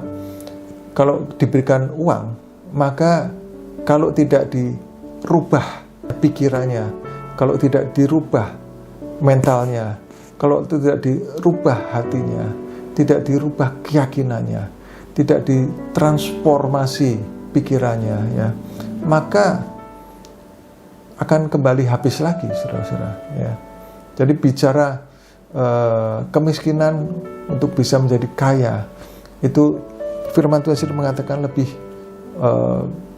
kalau diberikan uang, maka kalau tidak dirubah pikirannya, kalau tidak dirubah mentalnya, kalau tidak dirubah hatinya, tidak dirubah keyakinannya, tidak ditransformasi pikirannya ya, maka akan kembali habis lagi, saudara-saudara ya. Jadi bicara kemiskinan untuk bisa menjadi kaya. Itu firman Tuhan sendiri mengatakan lebih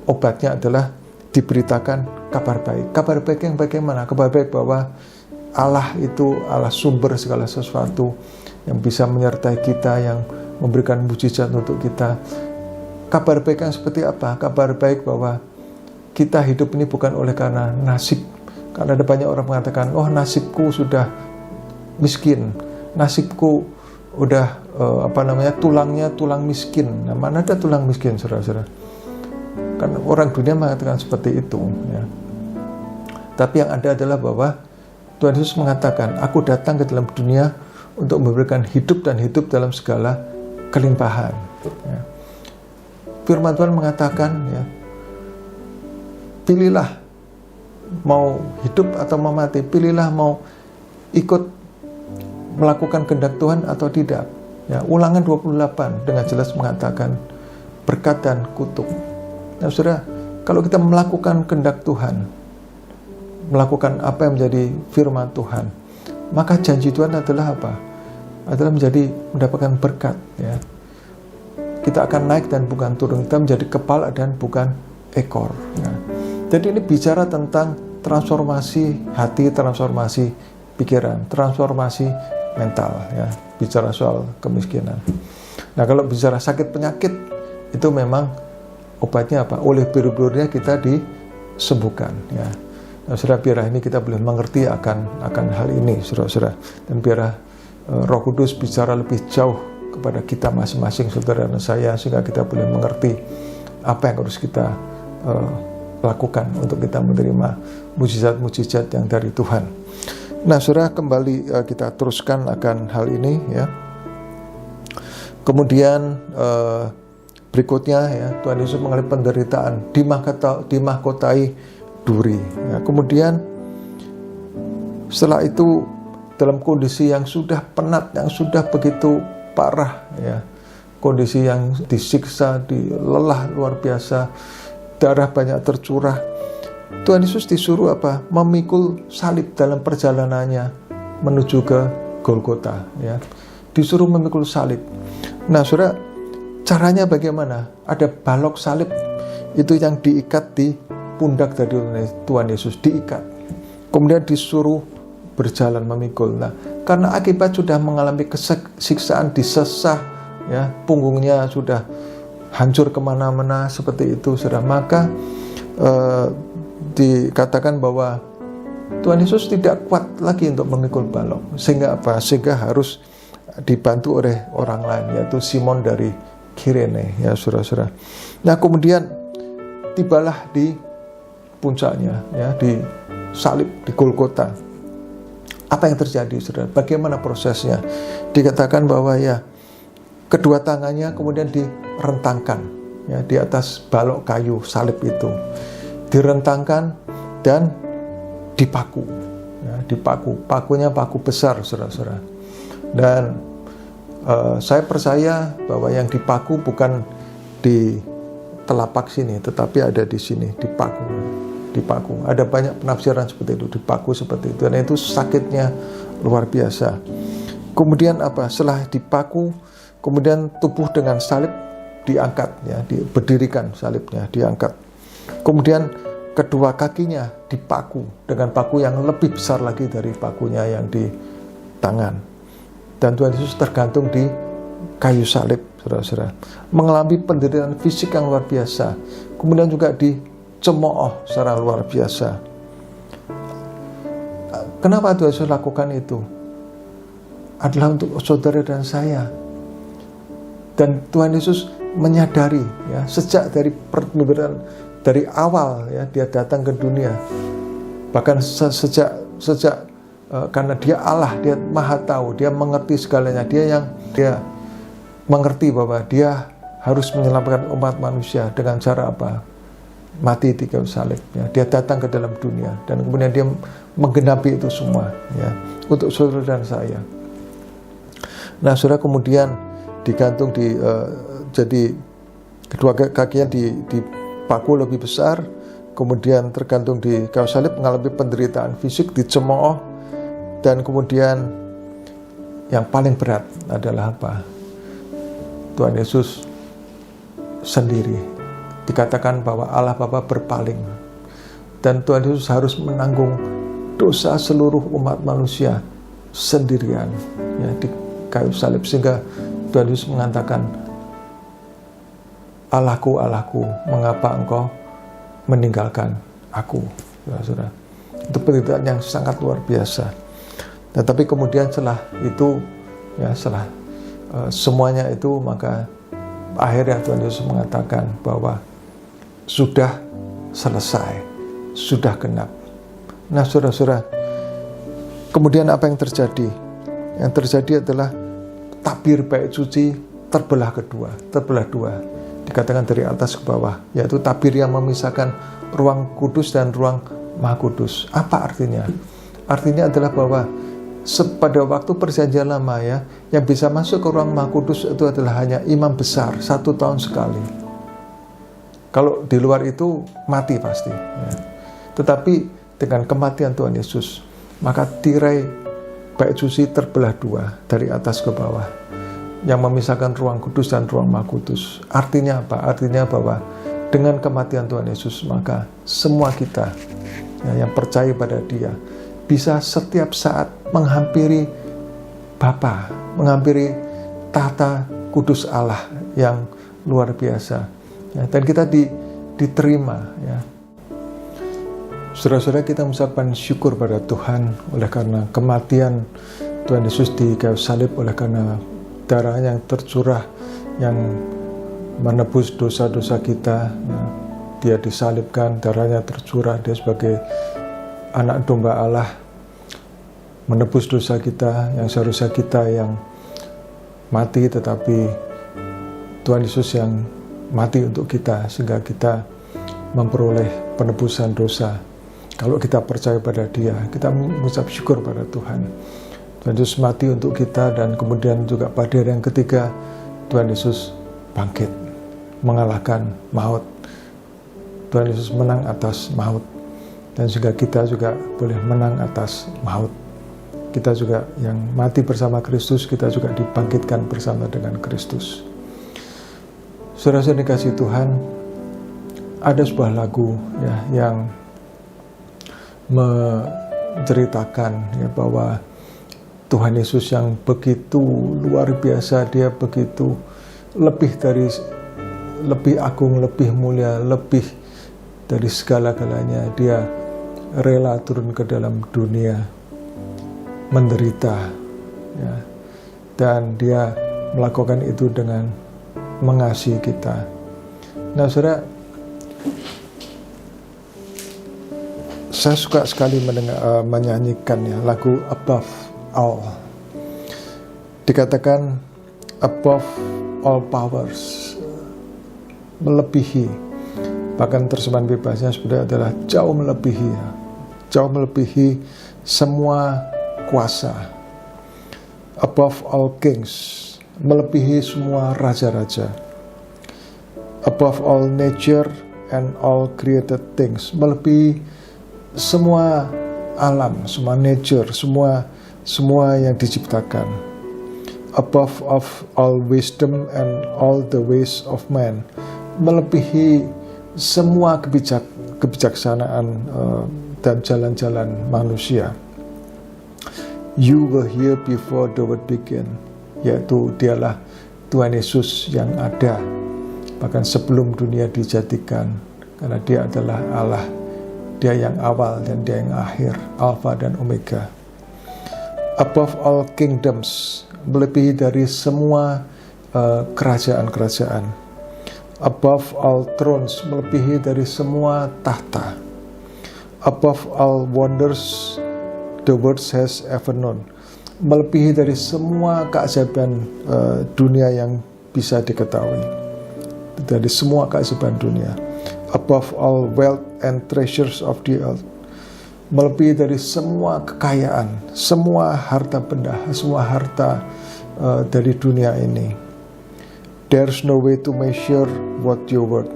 obatnya adalah diberitakan kabar baik. Kabar baik yang bagaimana? Kabar baik bahwa Allah itu Allah sumber segala sesuatu, yang bisa menyertai kita, yang memberikan mujizat untuk kita. Kabar baik yang seperti apa? Kabar baik bahwa kita hidup ini bukan oleh karena nasib. Karena ada banyak orang mengatakan, oh nasibku sudah miskin, nasibku udah tulangnya tulang miskin. Nah, mana ada tulang miskin, saudara-saudara? Kan orang dunia mengatakan seperti itu, ya. Tapi yang ada adalah bahwa Tuhan Yesus mengatakan, aku datang ke dalam dunia untuk memberikan hidup dan hidup dalam segala kelimpahan. Ya. Firman Tuhan mengatakan, ya, pilihlah mau hidup atau mau mati, pilihlah mau ikut melakukan kehendak Tuhan atau tidak. Ya, Ulangan 28 dengan jelas mengatakan berkat dan kutuk. Nah, saudara, kalau kita melakukan kehendak Tuhan, melakukan apa yang menjadi firman Tuhan, maka janji Tuhan adalah apa? Adalah mendapatkan berkat, ya. Kita akan naik dan bukan turun, kita menjadi kepala dan bukan ekor, ya. Jadi ini bicara tentang transformasi hati, transformasi pikiran, transformasi mental, ya. Bicara soal kemiskinan. Nah, kalau bicara sakit penyakit, itu memang obatnya apa? Oleh biru-birunya kita disembuhkan, ya. Nah, saudara, biarlah ini kita boleh mengerti akan hal ini, saudara-saudara. Dan biarlah Roh Kudus bicara lebih jauh kepada kita masing-masing, saudara dan saya, sehingga kita boleh mengerti apa yang harus kita lakukan untuk kita menerima mujizat-mujizat yang dari Tuhan. Nah, saudara, kembali kita teruskan akan hal ini, ya. Kemudian berikutnya, ya, Tuhan Yesus mengalami penderitaan, dimahkotai duri. Ya, kemudian setelah itu dalam kondisi yang sudah penat, yang sudah begitu parah, ya, kondisi yang disiksa, dilelah luar biasa, darah banyak tercurah, Tuhan Yesus disuruh apa? Memikul salib dalam perjalanannya menuju ke Golgota, ya. Disuruh memikul salib. Nah, saudara, caranya bagaimana? Ada balok salib itu yang diikat di pundak dari Tuhan Yesus, diikat. Kemudian disuruh berjalan memikul. Nah, karena akibat sudah mengalami siksaan, disesah, ya, punggungnya sudah hancur kemana-mana seperti itu, saudara. Maka dikatakan bahwa Tuhan Yesus tidak kuat lagi untuk memikul balok. Sehingga apa? Sehingga harus dibantu oleh orang lain, yaitu Simon dari Kirene, ya, saudara-saudara. Nah, kemudian tibalah di puncaknya, ya, di salib, di Golgota. Apa yang terjadi, saudara? Bagaimana prosesnya? Dikatakan bahwa, ya, kedua tangannya kemudian direntangkan, ya, di atas balok kayu salib itu, direntangkan dan dipaku, ya, dipaku. Pakunya paku besar, saudara-saudara. Dan saya percaya bahwa yang dipaku bukan di telapak sini, tetapi ada di sini, dipaku. Ada banyak penafsiran seperti itu, dipaku seperti itu. Dan itu sakitnya luar biasa. Kemudian apa? Setelah dipaku, kemudian tubuh dengan salib diangkat, ya, berdirikan salibnya, diangkat. Kemudian kedua kakinya dipaku dengan paku yang lebih besar lagi dari pakunya yang di tangan. Dan Tuhan Yesus tergantung di kayu salib, saudara-saudara, mengalami penderitaan fisik yang luar biasa. Kemudian juga dicemooh secara luar biasa. Kenapa Tuhan Yesus lakukan itu? Adalah untuk saudara dan saya. Dan Tuhan Yesus menyadari, ya, sejak dari penderitaan, dari awal, ya, dia datang ke dunia. Bahkan sejak karena dia Allah, dia maha tahu, dia mengerti segalanya, dia mengerti bahwa dia harus menyelamatkan umat manusia dengan cara apa? Mati di kayu salib, ya. Dia datang ke dalam dunia dan kemudian dia menggenapi itu semua, ya, untuk saudara dan saya. Nah, saudara, kemudian digantung jadi kedua kakinya dipaku lebih besar, kemudian tergantung di kayu salib, mengalami penderitaan fisik, dicemooh, dan kemudian yang paling berat adalah apa? Tuhan Yesus sendiri. Dikatakan bahwa Allah Bapa berpaling. Dan Tuhan Yesus harus menanggung dosa seluruh umat manusia sendirian, ya, di kayu salib. Sehingga Tuhan Yesus mengatakan, Allahku, Allahku, mengapa engkau meninggalkan aku? Saudara, itu penderitaan yang sangat luar biasa. Tetapi kemudian setelah itu, ya, setelah semuanya itu, maka akhirnya Tuhan Yesus mengatakan bahwa sudah selesai, sudah genap. Nah, saudara-saudara, kemudian apa yang terjadi? Yang terjadi adalah tabir bait suci terbelah dua. Dikatakan dari atas ke bawah, yaitu tabir yang memisahkan ruang kudus dan ruang maha kudus. Apa artinya? Artinya adalah bahwa pada waktu perjanjian lama, ya, yang bisa masuk ke ruang maha kudus itu adalah hanya imam besar 1 tahun sekali. Kalau di luar itu mati pasti, ya. Tetapi dengan kematian Tuhan Yesus, maka tirai bait suci terbelah dua dari atas ke bawah, yang memisahkan ruang kudus dan ruang maha kudus. Artinya apa? Artinya bahwa dengan kematian Tuhan Yesus, maka semua kita, ya, yang percaya pada Dia bisa setiap saat menghampiri Bapa, menghampiri tahta kudus Allah yang luar biasa, ya, dan kita diterima, ya. Saudara-saudara, kita mengucapkan syukur pada Tuhan oleh karena kematian Tuhan Yesus di kayu salib, oleh karena darah yang tercurah yang menebus dosa-dosa kita, ya. Dia disalibkan, darahnya tercurah, Dia sebagai anak domba Allah menebus dosa kita yang seharusnya kita yang mati, tetapi Tuhan Yesus yang mati untuk kita, sehingga kita memperoleh penebusan dosa. Kalau kita percaya pada Dia, kita mengucap syukur pada Tuhan. Tuhan Yesus mati untuk kita, dan kemudian juga pada hari yang ketiga Tuhan Yesus bangkit, mengalahkan maut. Tuhan Yesus menang atas maut, dan juga kita juga boleh menang atas maut. Kita juga yang mati bersama Kristus, kita juga dibangkitkan bersama dengan Kristus. Saudara-saudara dikasihi Tuhan, ada sebuah lagu, ya, yang menceritakan, ya, bahwa Tuhan Yesus yang begitu luar biasa, Dia begitu lebih agung, lebih mulia, lebih dari segala-galanya. Dia rela turun ke dalam dunia, menderita, ya, dan Dia melakukan itu dengan mengasihi kita. Nah, saudara, saya suka sekali menyanyikan, ya, lagu Above All. Dikatakan above all powers, melebihi. Bahkan terjemahan bebasnya sebenarnya adalah jauh melebihi, ya. Jauh melebihi semua kuasa. Above all kings, melebihi semua raja-raja. Above all nature and all created things, melebihi semua alam, semua nature, semua yang diciptakan. Above of all wisdom and all the ways of man, melebihi semua kebijaksanaan dan jalan-jalan manusia. You were here before the world began, yaitu Dialah Tuhan Yesus yang ada bahkan sebelum dunia dijadikan, karena Dia adalah Allah. Dia yang awal dan Dia yang akhir, Alfa dan Omega. Above all kingdoms, melebihi dari semua kerajaan-kerajaan. Above all thrones, melebihi dari semua tahta. Above all wonders the world has ever known, melebihi dari semua keajaiban dunia yang bisa diketahui, dari semua keajaiban dunia. Above all wealth and treasures of the earth, melebihi dari semua kekayaan, semua harta benda, semua harta dari dunia ini. There's no way to measure what you're worth.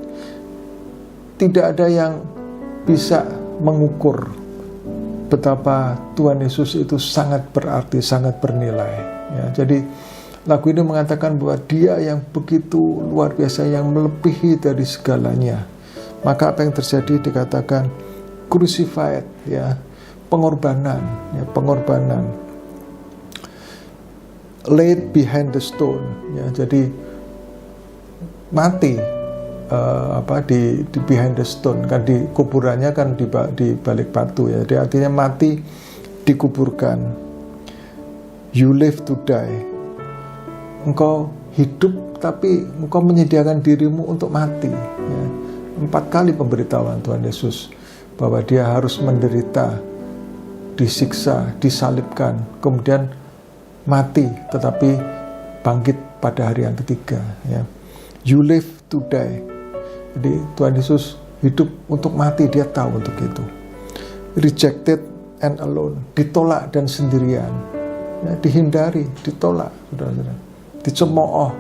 Tidak ada yang bisa mengukur betapa Tuhan Yesus itu sangat berarti, sangat bernilai. Ya, jadi lagu ini mengatakan bahwa Dia yang begitu luar biasa, yang melebihi dari segalanya. Maka apa yang terjadi dikatakan crucified, ya, pengorbanan, ya, pengorbanan. Laid behind the stone, ya, jadi mati di behind the stone, kan di kuburannya kan di balik batu, ya. Jadi artinya mati, dikuburkan. You live to die. Engkau hidup tapi engkau menyediakan dirimu untuk mati, ya. 4 kali pemberitahuan Tuhan Yesus bahwa Dia harus menderita, disiksa, disalibkan, kemudian mati tetapi bangkit pada hari yang ketiga, ya. You live to die. Jadi Tuhan Yesus hidup untuk mati, Dia tahu untuk itu. Rejected and alone, ditolak dan sendirian, ya, dihindari, ditolak, saudara-saudara, dicemooh,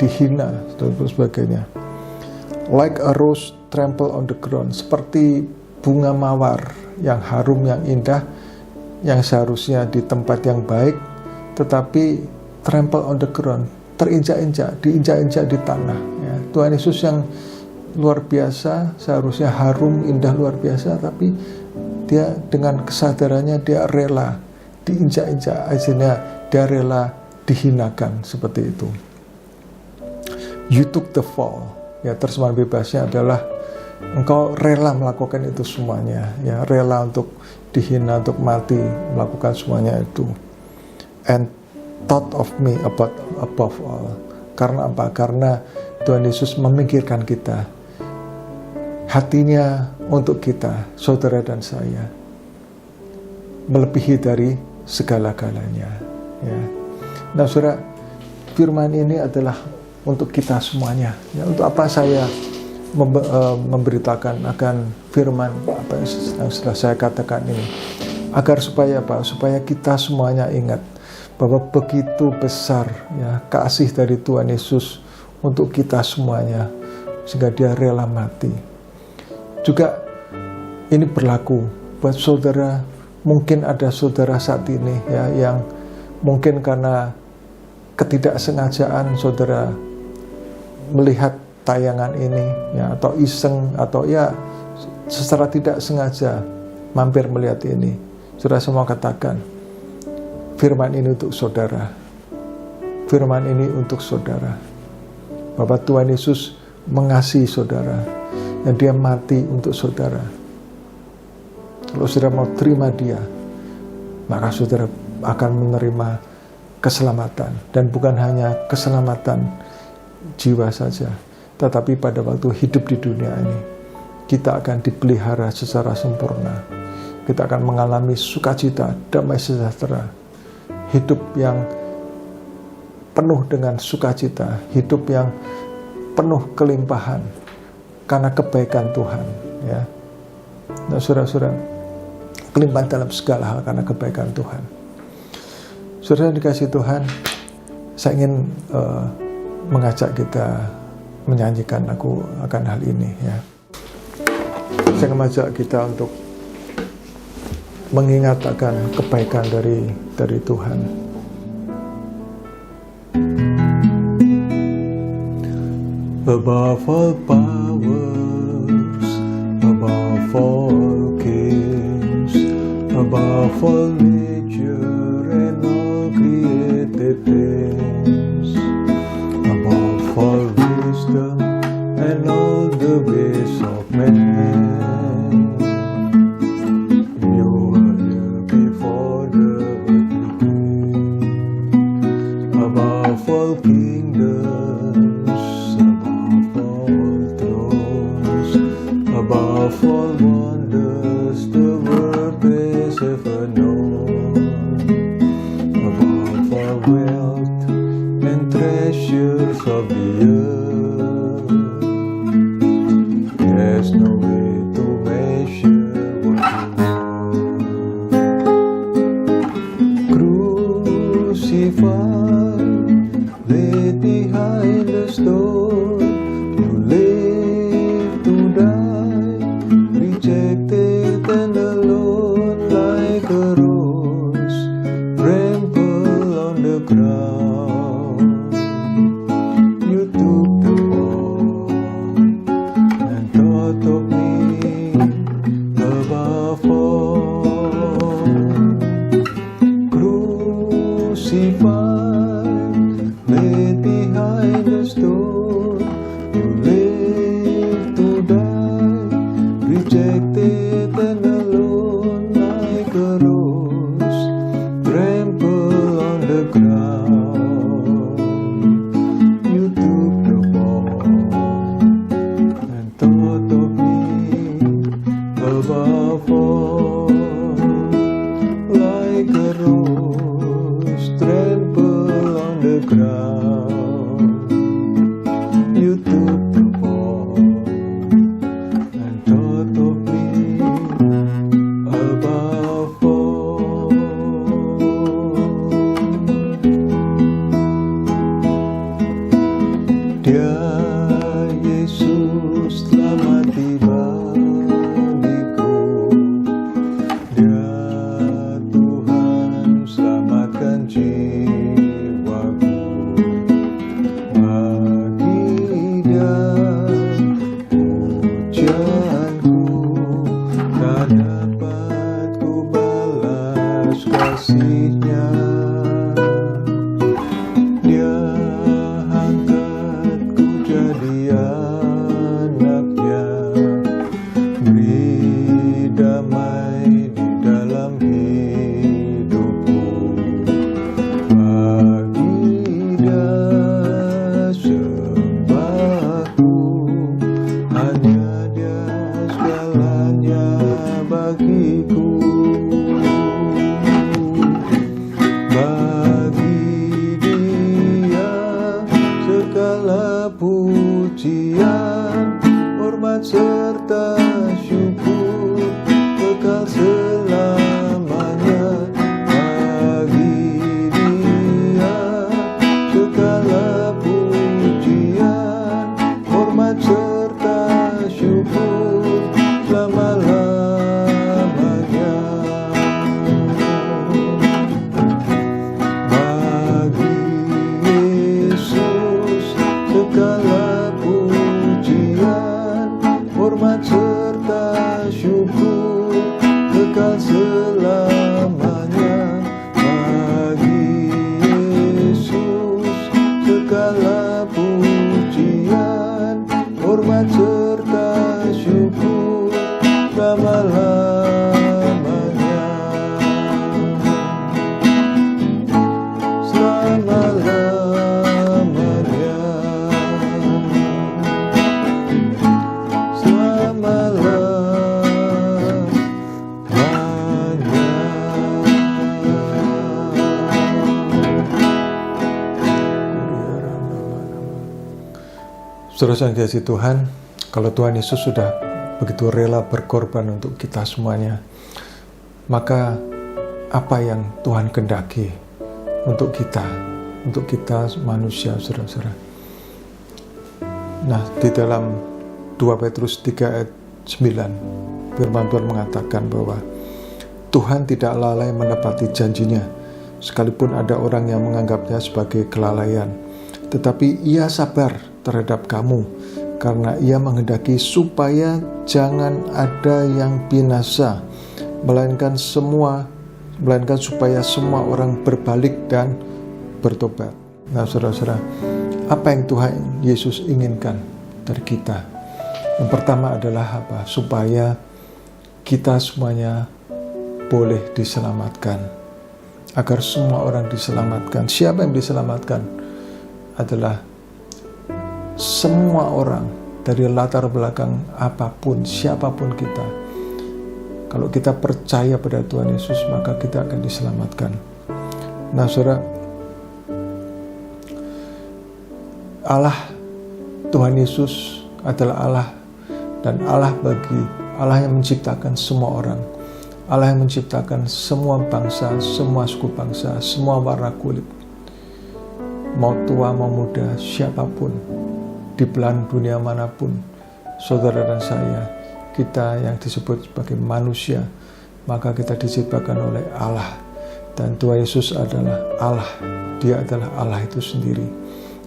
dihina dan sebagainya. Like a rose trampled on the ground, seperti bunga mawar yang harum, yang indah, yang seharusnya di tempat yang baik, tetapi trampled on the ground, terinjak-injak, diinjak-injak di tanah, ya. Tuhan Yesus yang luar biasa, seharusnya harum, indah, luar biasa, tapi Dia dengan kesadarannya Dia rela diinjak-injak, akhirnya Dia rela dihinakan, seperti itu. You took the fall, ya, terjemahan bebasnya adalah engkau rela melakukan itu semuanya, ya, rela untuk dihina, untuk mati, melakukan semuanya itu. And thought of me above all. Karena apa? Karena Tuhan Yesus memikirkan kita, hatinya untuk kita, saudara dan saya, melebihi dari segala-galanya, ya. Nah, saudara, firman ini adalah untuk kita semuanya, ya. Untuk apa saya memberitakan akan firman apa yang sudah saya katakan ini? Agar supaya apa? Supaya kita semuanya ingat bahwa begitu besar, ya, kasih dari Tuhan Yesus untuk kita semuanya, sehingga Dia rela mati. Juga ini berlaku buat saudara. Mungkin ada saudara saat ini, ya, yang mungkin karena ketidaksengajaan saudara melihat tayangan ini, ya, atau iseng, atau ya secara tidak sengaja mampir melihat ini. Saudara semua katakan, firman ini untuk saudara. Firman ini untuk saudara. Bahwa Tuhan Yesus mengasihi saudara, dan Dia mati untuk saudara. Kalau saudara mau terima Dia, maka saudara akan menerima keselamatan. Dan bukan hanya keselamatan jiwa saja, tetapi pada waktu hidup di dunia ini, kita akan dipelihara secara sempurna. Kita akan mengalami sukacita, damai sejahtera, hidup yang penuh dengan sukacita, hidup yang penuh kelimpahan karena kebaikan Tuhan, ya. Nah, saudara-saudara, kelimpahan dalam segala hal karena kebaikan Tuhan. Saudara yang dikasihi Tuhan, saya ingin mengajak kita menyanyikan lagu akan hal ini, ya. Saya mengajak kita untuk mengingat akan kebaikan dari Tuhan. Above all powers, above all kings, above all nature and all created things, above all wisdom and all the ways of man. Above all wonders the world has ever known, above all wealth and treasures of the earth, there's no way to measure what you are. Crucified, laid behind the stone, you live to die, rejected and alone like a rose. thought of me above all, crucified, laid behind the stone, you lived to die, rejected and alone like a rose, trampled on the ground. You took the fall and thought of me above all, like a rose trampled on the ground. You took the fall and thought of me above all. Dia Yesus telah mati bagiku, Dia Tuhan selamatkan jiwaku. Bagi Dia pujianku, tak dapat ku balas kasih-Nya. Dia angkatku jadi anak-Nya, beri damai di dalam hidupku. Bagi Dia sembahku, hanya Dia segalanya bagiku. Bagi Dia segala pujian, hormat serta syukur kekal selamanya. Bagi Dia segala pujian, hormat serta syukur selama-lamanya. Bagi Yesus segala pujian, hormat serta syukur kekal selamanya. Bagi Yesus segala pujian, hormat serta syukur selama-lamanya. Selama-lamanya. Saudara yang dikasihi Tuhan, kalau Tuhan Yesus sudah begitu rela berkorban untuk kita semuanya, maka apa yang Tuhan kehendaki untuk kita manusia, saudara-saudara. Nah, di dalam 2 Petrus 3 ayat 9, firman Tuhan mengatakan bahwa Tuhan tidak lalai menepati janjinya, sekalipun ada orang yang menganggapnya sebagai kelalaian. Tetapi Ia sabar terhadap kamu, karena Ia menghendaki supaya jangan ada yang binasa, melainkan supaya semua orang berbalik dan bertobat. Nah, saudara-saudara, apa yang Tuhan Yesus inginkan dari kita? Yang pertama adalah apa? Supaya kita semuanya boleh diselamatkan. Agar semua orang diselamatkan. Siapa yang diselamatkan? Adalah semua orang dari latar belakang apapun, siapapun kita. Kalau kita percaya pada Tuhan Yesus, maka kita akan diselamatkan. Nah, saudara, Allah Tuhan Yesus adalah Allah, dan Allah yang menciptakan semua orang, Allah yang menciptakan semua bangsa, semua suku bangsa, semua warna kulit, mau tua mau muda, siapapun di belahan dunia manapun, saudara dan saya, kita yang disebut sebagai manusia, maka kita diciptakan oleh Allah. Dan Tuhan Yesus adalah Allah. Dia adalah Allah itu sendiri.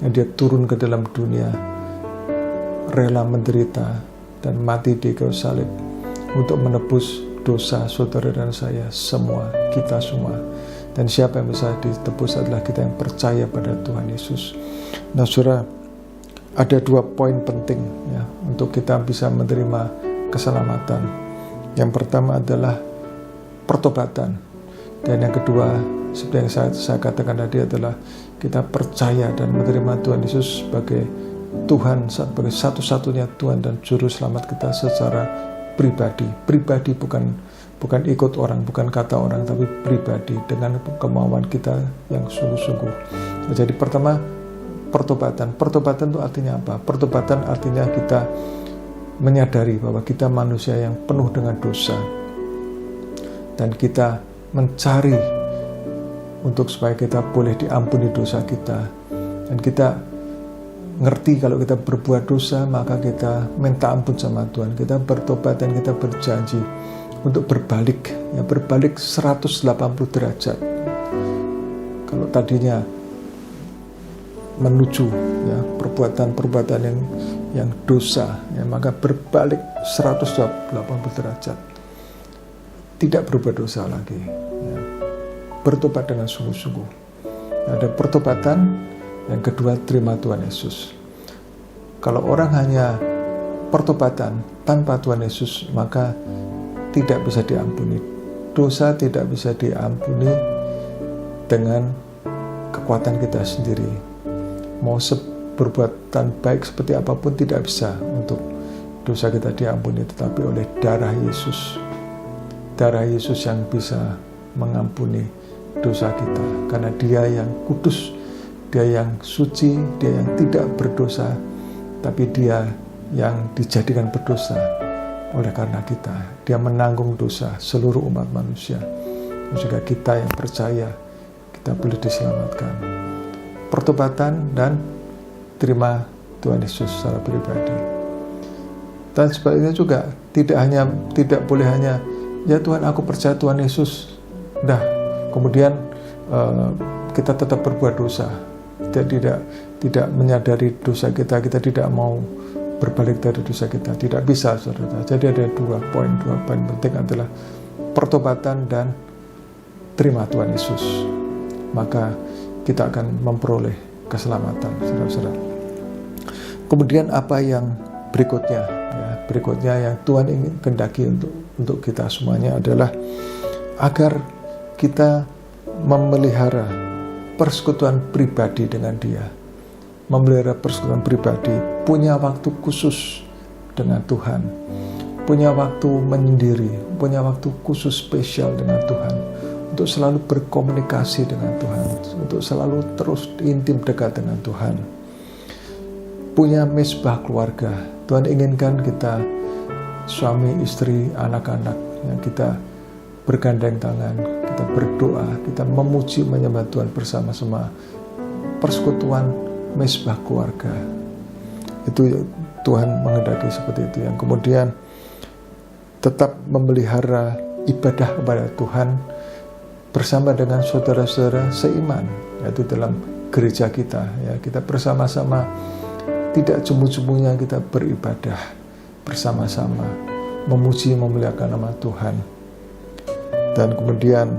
Yang Dia turun ke dalam dunia, rela menderita, dan mati di kayu salib untuk menebus dosa saudara dan saya semua, kita semua. Dan siapa yang bisa ditebus adalah kita yang percaya pada Tuhan Yesus. Nah saudara, ada 2 poin penting ya untuk kita bisa menerima keselamatan. Yang pertama adalah pertobatan, dan yang kedua seperti yang saya katakan tadi adalah kita percaya dan menerima Tuhan Yesus sebagai Tuhan, sebagai satu-satunya Tuhan dan Juru Selamat kita secara pribadi. Pribadi bukan ikut orang, bukan kata orang, tapi pribadi dengan kemauan kita yang sungguh-sungguh. Jadi pertama, pertobatan. Pertobatan itu artinya apa? Pertobatan artinya kita menyadari bahwa kita manusia yang penuh dengan dosa, dan kita mencari untuk supaya kita boleh diampuni dosa kita. Dan kita ngerti kalau kita berbuat dosa, maka kita minta ampun sama Tuhan. Kita bertobat dan kita berjanji untuk berbalik, ya berbalik 180 derajat. Kalau tadinya menuju ya perbuatan-perbuatan yang dosa, ya maka berbalik 180 derajat. Tidak berbuat dosa lagi. Ya. Bertobat dengan sungguh-sungguh. Ada pertobatan, yang kedua terima Tuhan Yesus. Kalau orang hanya pertobatan tanpa Tuhan Yesus, maka tidak bisa diampuni. Dosa tidak bisa diampuni dengan kekuatan kita sendiri. Mau berbuatan baik seperti apapun tidak bisa untuk dosa kita diampuni, tetapi oleh darah Yesus. Darah Yesus yang bisa mengampuni dosa kita, karena Dia yang kudus, Dia yang suci, Dia yang tidak berdosa, tapi Dia yang dijadikan berdosa oleh karena kita. Dia menanggung dosa seluruh umat manusia. Juga kita yang percaya, kita boleh diselamatkan. Pertobatan dan terima Tuhan Yesus secara pribadi. Dan sebaliknya juga tidak boleh hanya ya Tuhan, aku percaya Tuhan Yesus, dah kemudian kita tetap berbuat dosa. Tidak menyadari dosa kita tidak mau berbalik dari dosa kita. Tidak bisa, saudara. Jadi ada dua poin penting adalah pertobatan dan terima Tuhan Yesus. Maka kita akan memperoleh keselamatan, saudara-saudara. Kemudian apa yang berikutnya? Ya, berikutnya yang Tuhan ingin kehendaki untuk kita semuanya adalah agar kita memelihara persekutuan pribadi dengan Dia. Memelihara persekutuan pribadi, punya waktu khusus dengan Tuhan, punya waktu menyendiri, punya waktu khusus spesial dengan Tuhan, untuk selalu berkomunikasi dengan Tuhan, untuk selalu terus intim dekat dengan Tuhan. Punya mesbah keluarga. Tuhan inginkan kita suami, istri, anak-anak, yang kita bergandeng tangan, kita berdoa, kita memuji, menyembah Tuhan bersama-sama. Persekutuan mesbah keluarga. Itu Tuhan menghendaki seperti itu. Yang kemudian tetap memelihara ibadah kepada Tuhan bersama dengan saudara-saudara seiman, yaitu dalam gereja kita. Ya, kita bersama-sama, tidak jemu-jemunya kita beribadah bersama-sama, memuji, memuliakan nama Tuhan. Dan kemudian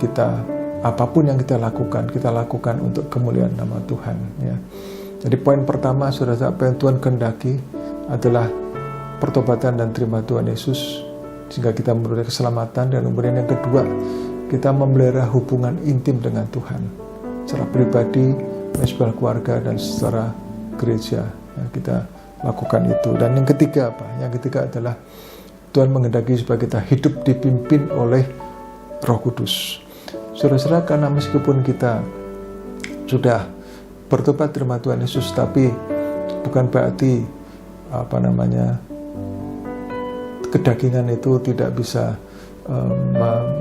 kita apapun yang kita lakukan untuk kemuliaan nama Tuhan. Ya. Jadi poin pertama, saudara, apa yang Tuhan kehendaki adalah pertobatan dan terima Tuhan Yesus, sehingga kita memperoleh keselamatan. Dan kemudian yang kedua, kita memelihara hubungan intim dengan Tuhan, secara pribadi, mesbah keluarga, dan secara gereja. Ya, kita lakukan itu. Dan yang ketiga apa? Yang ketiga adalah Tuhan menghendaki supaya kita hidup dipimpin oleh Roh Kudus. Saudara-saudara, karena meskipun kita sudah bertobat terima Tuhan Yesus, tapi bukan berarti kedagingan itu tidak bisa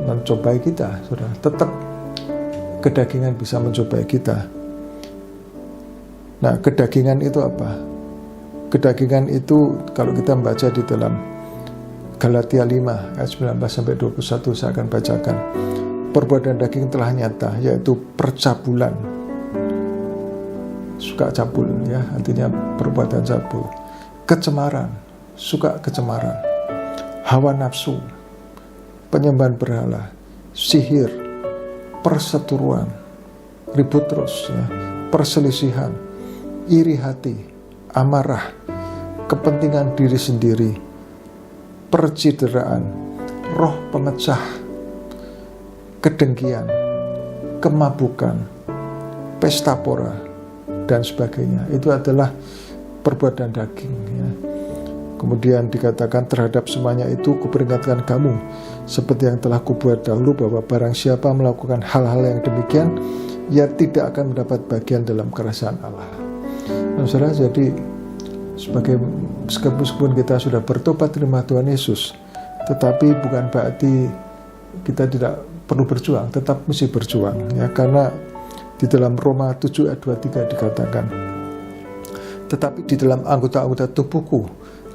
mencobai kita, saudara. Tetap kedagingan bisa mencobai kita. Nah, kedagingan itu apa? Kedagingan itu kalau kita membaca di dalam Galatia 5 ayat 19-21, saya akan bacakan. Perbuatan daging telah nyata, yaitu percabulan, suka cabul, ya, artinya perbuatan cabul, kecemaran, suka kecemaran, hawa nafsu, penyembahan berhala, sihir, perseteruan, ribut terus, ya, perselisihan, iri hati, amarah, kepentingan diri sendiri, percideraan, roh pemecah, kedengkian, kemabukan, pesta pora, dan sebagainya. Itu adalah perbuatan daging, ya. Kemudian dikatakan terhadap semuanya itu kuperingatkan kamu seperti yang telah kubuat dahulu, bahwa barang siapa melakukan hal-hal yang demikian, ia tidak akan mendapat bagian dalam kerajaan Allah. Nah, saudara, jadi meskipun kita sudah bertobat terima Tuhan Yesus, tetapi bukan berarti kita tidak perlu berjuang, tetap mesti berjuang, ya, karena di dalam Roma 7 ayat 23 dikatakan, tetapi di dalam anggota-anggota tubuhku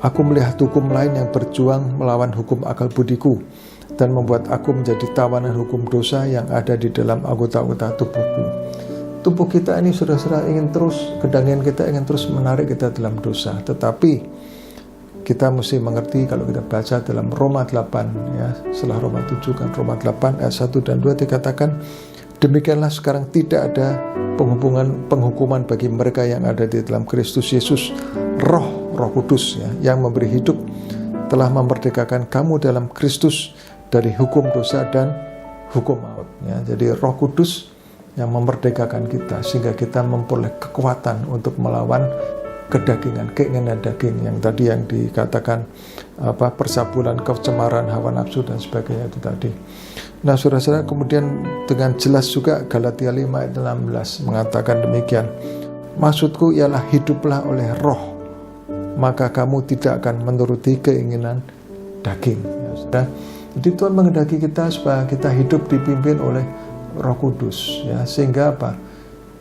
aku melihat hukum lain yang berjuang melawan hukum akal budiku dan membuat aku menjadi tawanan hukum dosa yang ada di dalam anggota-anggota tubuhku. Tubuh kita ini saudara-saudara ingin terus, kedangian kita ingin terus menarik kita dalam dosa. Tetapi kita mesti mengerti, kalau kita baca dalam Roma 8, ya, setelah Roma 7 kan Roma 8 ayat 1 dan 2 dikatakan, demikianlah sekarang tidak ada penghukuman bagi mereka yang ada di dalam Kristus Yesus. Roh Kudus, ya, yang memberi hidup telah memerdekakan kamu dalam Kristus dari hukum dosa dan hukum maut, ya. Jadi Roh Kudus yang memerdekakan kita sehingga kita memperoleh kekuatan untuk melawan kedagingan, keinginan daging yang tadi yang dikatakan percabulan, kecemaran, hawa nafsu dan sebagainya itu tadi. Nah, saudara-saudara, kemudian dengan jelas juga Galatia 5 ayat 16 mengatakan demikian, maksudku ialah hiduplah oleh roh, maka kamu tidak akan menuruti keinginan daging, ya, saudara. Jadi Tuhan menghendaki kita supaya kita hidup dipimpin oleh Roh Kudus, ya, sehingga apa?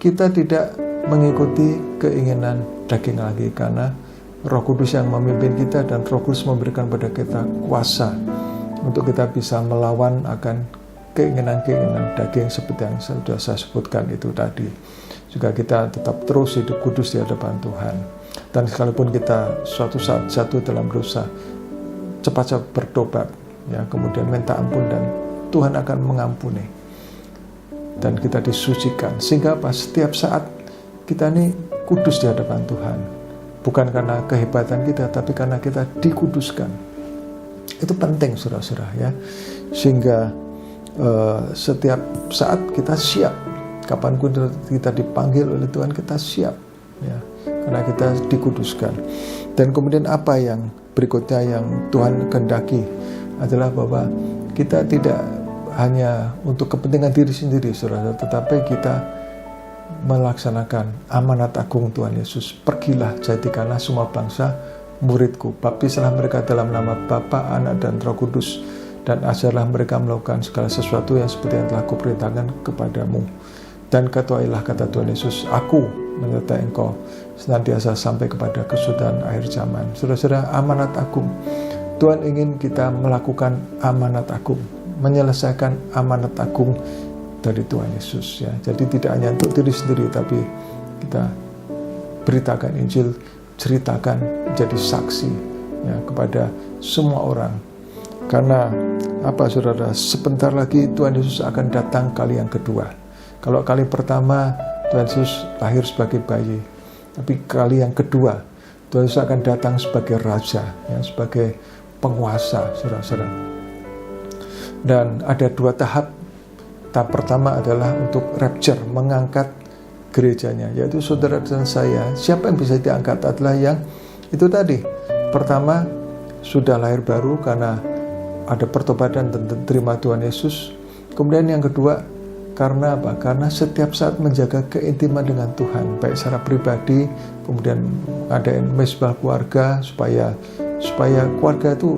Kita tidak mengikuti keinginan daging lagi, karena Roh Kudus yang memimpin kita dan Roh Kudus memberikan pada kita kuasa untuk kita bisa melawan akan keinginan-keinginan daging seperti yang sudah saya sebutkan itu tadi. Juga kita tetap terus hidup kudus di hadapan Tuhan. Dan sekalipun kita suatu saat jatuh dalam dosa, cepat-cepat bertobat, ya, kemudian minta ampun dan Tuhan akan mengampuni. Dan kita disucikan, sehingga apa? Setiap saat kita ini kudus di hadapan Tuhan, bukan karena kehebatan kita, tapi karena kita dikuduskan. Itu penting, saudara-saudara, ya, sehingga setiap saat kita siap, kapanpun kita dipanggil oleh Tuhan kita siap, ya, karena kita dikuduskan. Dan kemudian apa yang berikutnya yang Tuhan kehendaki adalah bahwa kita tidak hanya untuk kepentingan diri sendiri, saudara, tetapi kita melaksanakan amanat agung Tuhan Yesus. Pergilah, jadikanlah semua bangsa muridku, baptislah mereka dalam nama Bapa, Anak, dan Roh Kudus, dan ajarlah mereka melakukan segala sesuatu yang seperti yang telah kuperintahkan kepadamu. Dan ketahuilah, kata Tuhan Yesus, aku menyertai engkau senantiasa sampai kepada kesudahan akhir zaman. Saudara-saudara, amanat agung. Tuhan ingin kita melakukan amanat agung, menyelesaikan amanat agung dari Tuhan Yesus, ya. Jadi tidak hanya untuk diri sendiri, tapi kita beritakan Injil, ceritakan, jadi saksi, ya, kepada semua orang. Karena apa, saudara? Sebentar lagi Tuhan Yesus akan datang kali yang kedua. Kalau kali pertama Tuhan Yesus lahir sebagai bayi, tapi kali yang kedua Tuhan Yesus akan datang sebagai raja, ya, sebagai penguasa, saudara-saudara. Dan ada dua tahap. Tahap pertama adalah untuk rapture, mengangkat gerejanya, yaitu saudara dan saya. Siapa yang bisa diangkat adalah yang itu tadi. Pertama, sudah lahir baru karena ada pertobatan dan terima Tuhan Yesus. Kemudian yang kedua, karena apa? Karena setiap saat menjaga keintiman dengan Tuhan, baik secara pribadi, kemudian ngadain mesbah keluarga supaya keluarga itu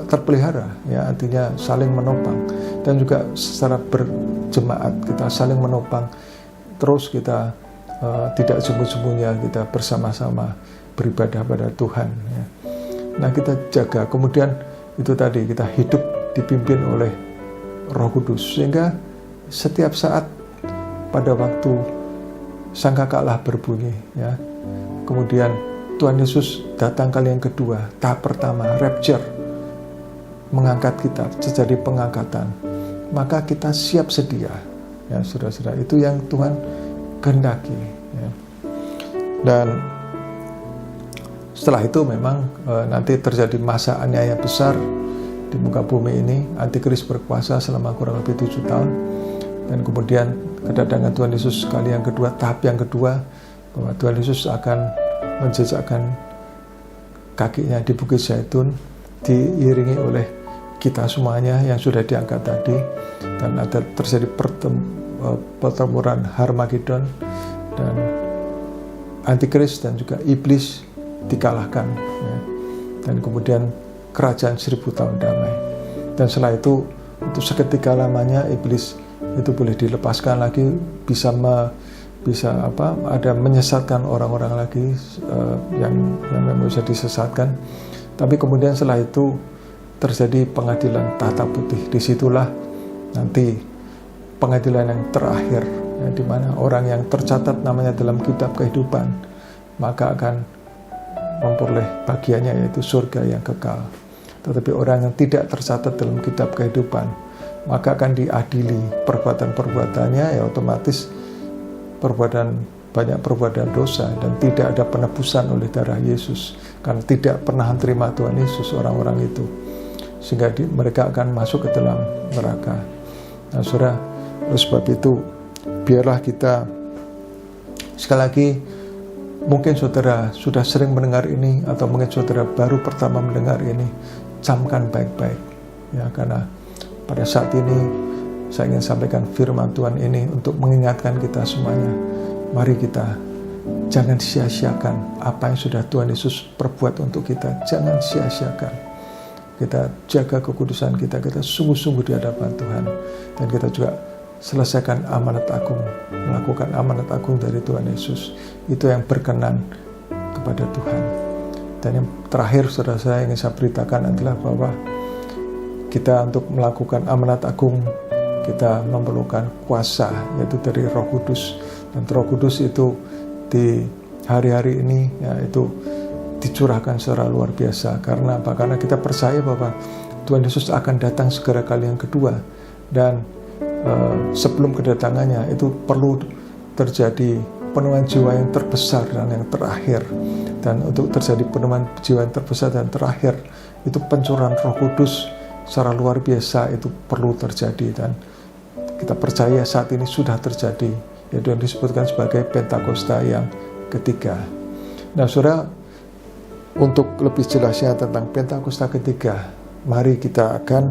terpelihara, ya, artinya saling menopang, dan juga secara berjemaat kita saling menopang, terus kita tidak sembunyi-sembunyi, kita bersama-sama beribadah pada Tuhan, ya. Nah, kita jaga, kemudian itu tadi kita hidup dipimpin oleh Roh Kudus, sehingga setiap saat pada waktu sangkakala berbunyi, ya, kemudian Tuhan Yesus datang kali yang kedua, tahap pertama, rapture, mengangkat kita, terjadi pengangkatan, maka kita siap sedia. Ya, saudara-saudara, itu yang Tuhan kehendaki. Ya. Dan setelah itu memang nanti terjadi masa aniaya besar di muka bumi ini. Antikris berkuasa selama kurang lebih 7 tahun. Dan kemudian kedatangan Tuhan Yesus kali yang kedua, tahap yang kedua, bahwa Tuhan Yesus akan menjejakkan kakinya di Bukit Zaitun, diiringi oleh kita semuanya yang sudah diangkat tadi, dan ada terjadi pertempuran Harmagedon, dan Antikris dan juga Iblis dikalahkan, ya. Dan kemudian kerajaan 1000 tahun damai. Dan setelah itu, untuk seketika lamanya Iblis itu boleh dilepaskan lagi, bisa ada menyesatkan orang-orang lagi yang memang bisa disesatkan. Tapi kemudian setelah itu terjadi pengadilan tahta putih. Disitulah nanti pengadilan yang terakhir, ya, di mana orang yang tercatat namanya dalam kitab kehidupan maka akan memperoleh bagiannya, yaitu surga yang kekal. Tetapi orang yang tidak tercatat dalam kitab kehidupan maka akan diadili perbuatan-perbuatannya, ya otomatis banyak perbuatan dosa, dan tidak ada penebusan oleh darah Yesus karena tidak pernah menerima Tuhan Yesus orang-orang itu, sehingga mereka akan masuk ke dalam neraka. Nah, saudara, oleh sebab itu biarlah kita sekali lagi, mungkin saudara sudah sering mendengar ini atau mungkin saudara baru pertama mendengar ini, camkan baik-baik, ya, karena pada saat ini saya ingin sampaikan firman Tuhan ini untuk mengingatkan kita semuanya. Mari kita jangan sia-siakan apa yang sudah Tuhan Yesus perbuat untuk kita. Jangan sia-siakan. Kita jaga kekudusan kita sungguh-sungguh di hadapan Tuhan. Dan kita juga selesaikan amanat agung, melakukan amanat agung dari Tuhan Yesus. Itu yang berkenan kepada Tuhan. Dan yang terakhir, saudara, saya ingin saya beritakan adalah bahwa kita untuk melakukan amanat agung, kita memerlukan kuasa, yaitu dari Roh Kudus. Dan Roh Kudus itu di hari-hari ini, ya, itu dicurahkan secara luar biasa. Karena apa? Karena kita percaya bahwa Tuhan Yesus akan datang segera kali yang kedua. Dan sebelum kedatangannya itu perlu terjadi penemuan jiwa yang terbesar dan yang terakhir. Dan untuk terjadi penemuan jiwa yang terbesar dan terakhir, itu pencurahan Roh Kudus secara luar biasa itu perlu terjadi. Dan kita percaya saat ini sudah terjadi, yaitu yang disebutkan sebagai Pentakosta yang ketiga. Nah, saudara, untuk lebih jelasnya tentang Pentakosta ketiga, mari kita akan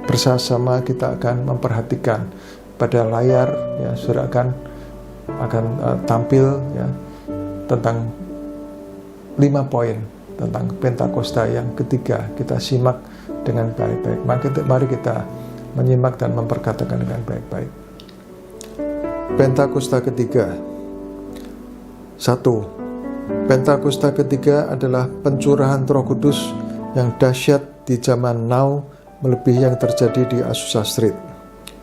bersama-sama, kita akan memperhatikan pada layar, ya, saudara akan tampil, ya, tentang 5 poin tentang Pentakosta yang ketiga. Kita simak dengan baik-baik. Mari kita menyimak dan memperkatakan dengan baik-baik. Pentakosta ketiga. 1. Pentakosta ketiga adalah pencurahan Roh Kudus yang dahsyat di zaman now, melebihi yang terjadi di Azusa Street.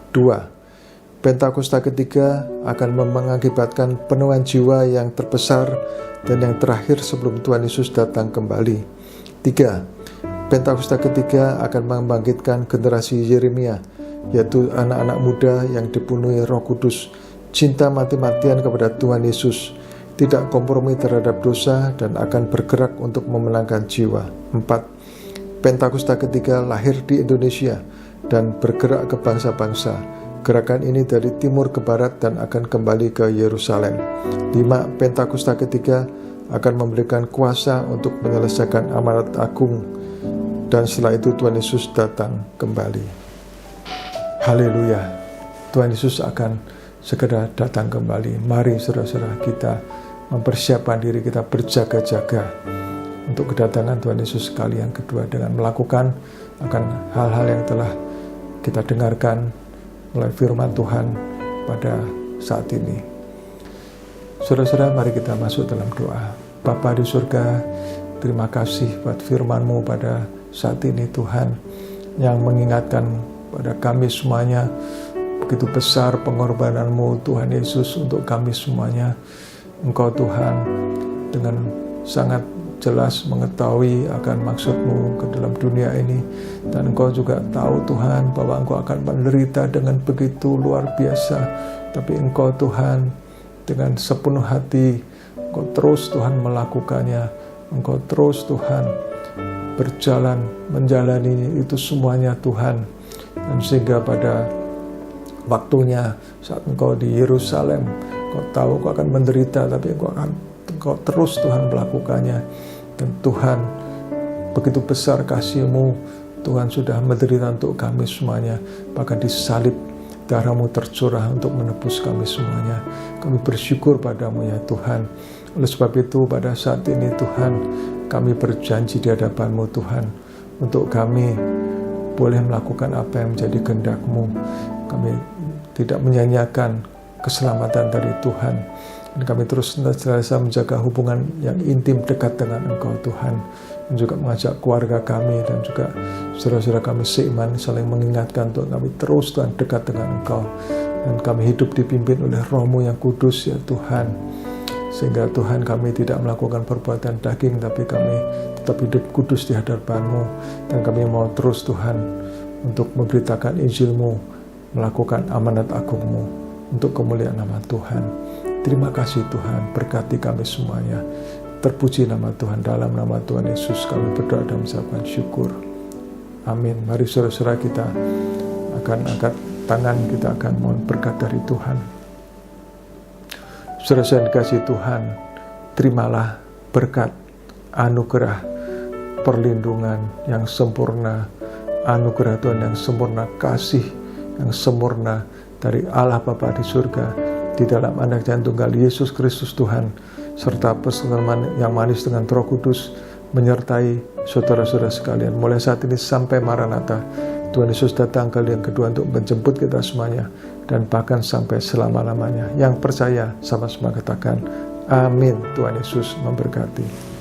2. Pentakosta ketiga akan mengakibatkan penemuan jiwa yang terbesar dan yang terakhir sebelum Tuhan Yesus datang kembali. 3. Pentakosta ketiga akan membangkitkan generasi Yeremia, yaitu anak-anak muda yang dipenuhi Roh Kudus, cinta mati-matian kepada Tuhan Yesus, tidak kompromi terhadap dosa, dan akan bergerak untuk memenangkan jiwa. 4. Pentakosta ketiga lahir di Indonesia dan bergerak ke bangsa-bangsa. Gerakan ini dari timur ke barat dan akan kembali ke Yerusalem. 5. Pentakosta ketiga akan memberikan kuasa untuk menyelesaikan amanat agung, dan setelah itu Tuhan Yesus datang kembali. Haleluya. Tuhan Yesus akan segera datang kembali. Mari saudara-saudara kita mempersiapkan diri, kita berjaga-jaga untuk kedatangan Tuhan Yesus kali yang kedua dengan melakukan akan hal-hal yang telah kita dengarkan melalui firman Tuhan pada saat ini. Saudara-saudara, mari kita masuk dalam doa. Bapa di surga, terima kasih buat firman-Mu pada saat ini Tuhan, yang mengingatkan pada kami semuanya begitu besar pengorbanan-Mu Tuhan Yesus untuk kami semuanya. Engkau Tuhan dengan sangat jelas mengetahui akan maksud-Mu ke dalam dunia ini. Dan Engkau juga tahu Tuhan bahwa Engkau akan menderita dengan begitu luar biasa. Tapi Engkau Tuhan dengan sepenuh hati, Engkau terus Tuhan melakukannya. Engkau terus Tuhan berjalan menjalani itu semuanya Tuhan. Dan sehingga pada waktunya saat Engkau di Yerusalem, Engkau tahu Engkau akan menderita, tapi Engkau terus Tuhan melakukannya. Dan Tuhan, begitu besar kasih-Mu, Tuhan sudah menderita untuk kami semuanya. Bahkan disalib, darah-Mu tercurah untuk menebus kami semuanya. Kami bersyukur padamu ya Tuhan. Oleh sebab itu pada saat ini Tuhan, kami berjanji di hadapan-Mu Tuhan, untuk kami boleh melakukan apa yang menjadi kehendak-Mu. Kami tidak menyanyiakan keselamatan dari Tuhan. Dan kami terus senantiasa menjaga hubungan yang intim dekat dengan Engkau Tuhan. Dan juga mengajak keluarga kami dan juga saudara-saudara kami seiman saling mengingatkan untuk kami terus Tuhan dekat dengan Engkau. Dan kami hidup dipimpin oleh Roh-Mu yang kudus ya Tuhan. Sehingga Tuhan kami tidak melakukan perbuatan daging, tapi kami tetap hidup kudus di hadapan-Mu. Dan kami mau terus Tuhan untuk memberitakan Injil-Mu, melakukan amanat agung-Mu untuk kemuliaan nama Tuhan. Terima kasih Tuhan, berkati kami semuanya. Terpuji nama Tuhan, dalam nama Tuhan Yesus kami berdoa dan mengucapkan syukur. Amin. Mari saudara-saudara kita akan angkat tangan, kita akan mohon berkat dari Tuhan. Saudara-saudara yang dikasihi Tuhan, terimalah berkat, anugerah, perlindungan yang sempurna, anugerah Tuhan yang sempurna, kasih yang sempurna dari Allah Bapa di surga, di dalam anak yang tunggal Yesus Kristus Tuhan, serta persekutuan yang manis dengan Roh Kudus menyertai saudara-saudara sekalian mulai saat ini sampai Maranatha. Tuhan Yesus datang kali yang kedua untuk menjemput kita semuanya, dan bahkan sampai selama-lamanya. Yang percaya sama-sama katakan amin. Tuhan Yesus memberkati.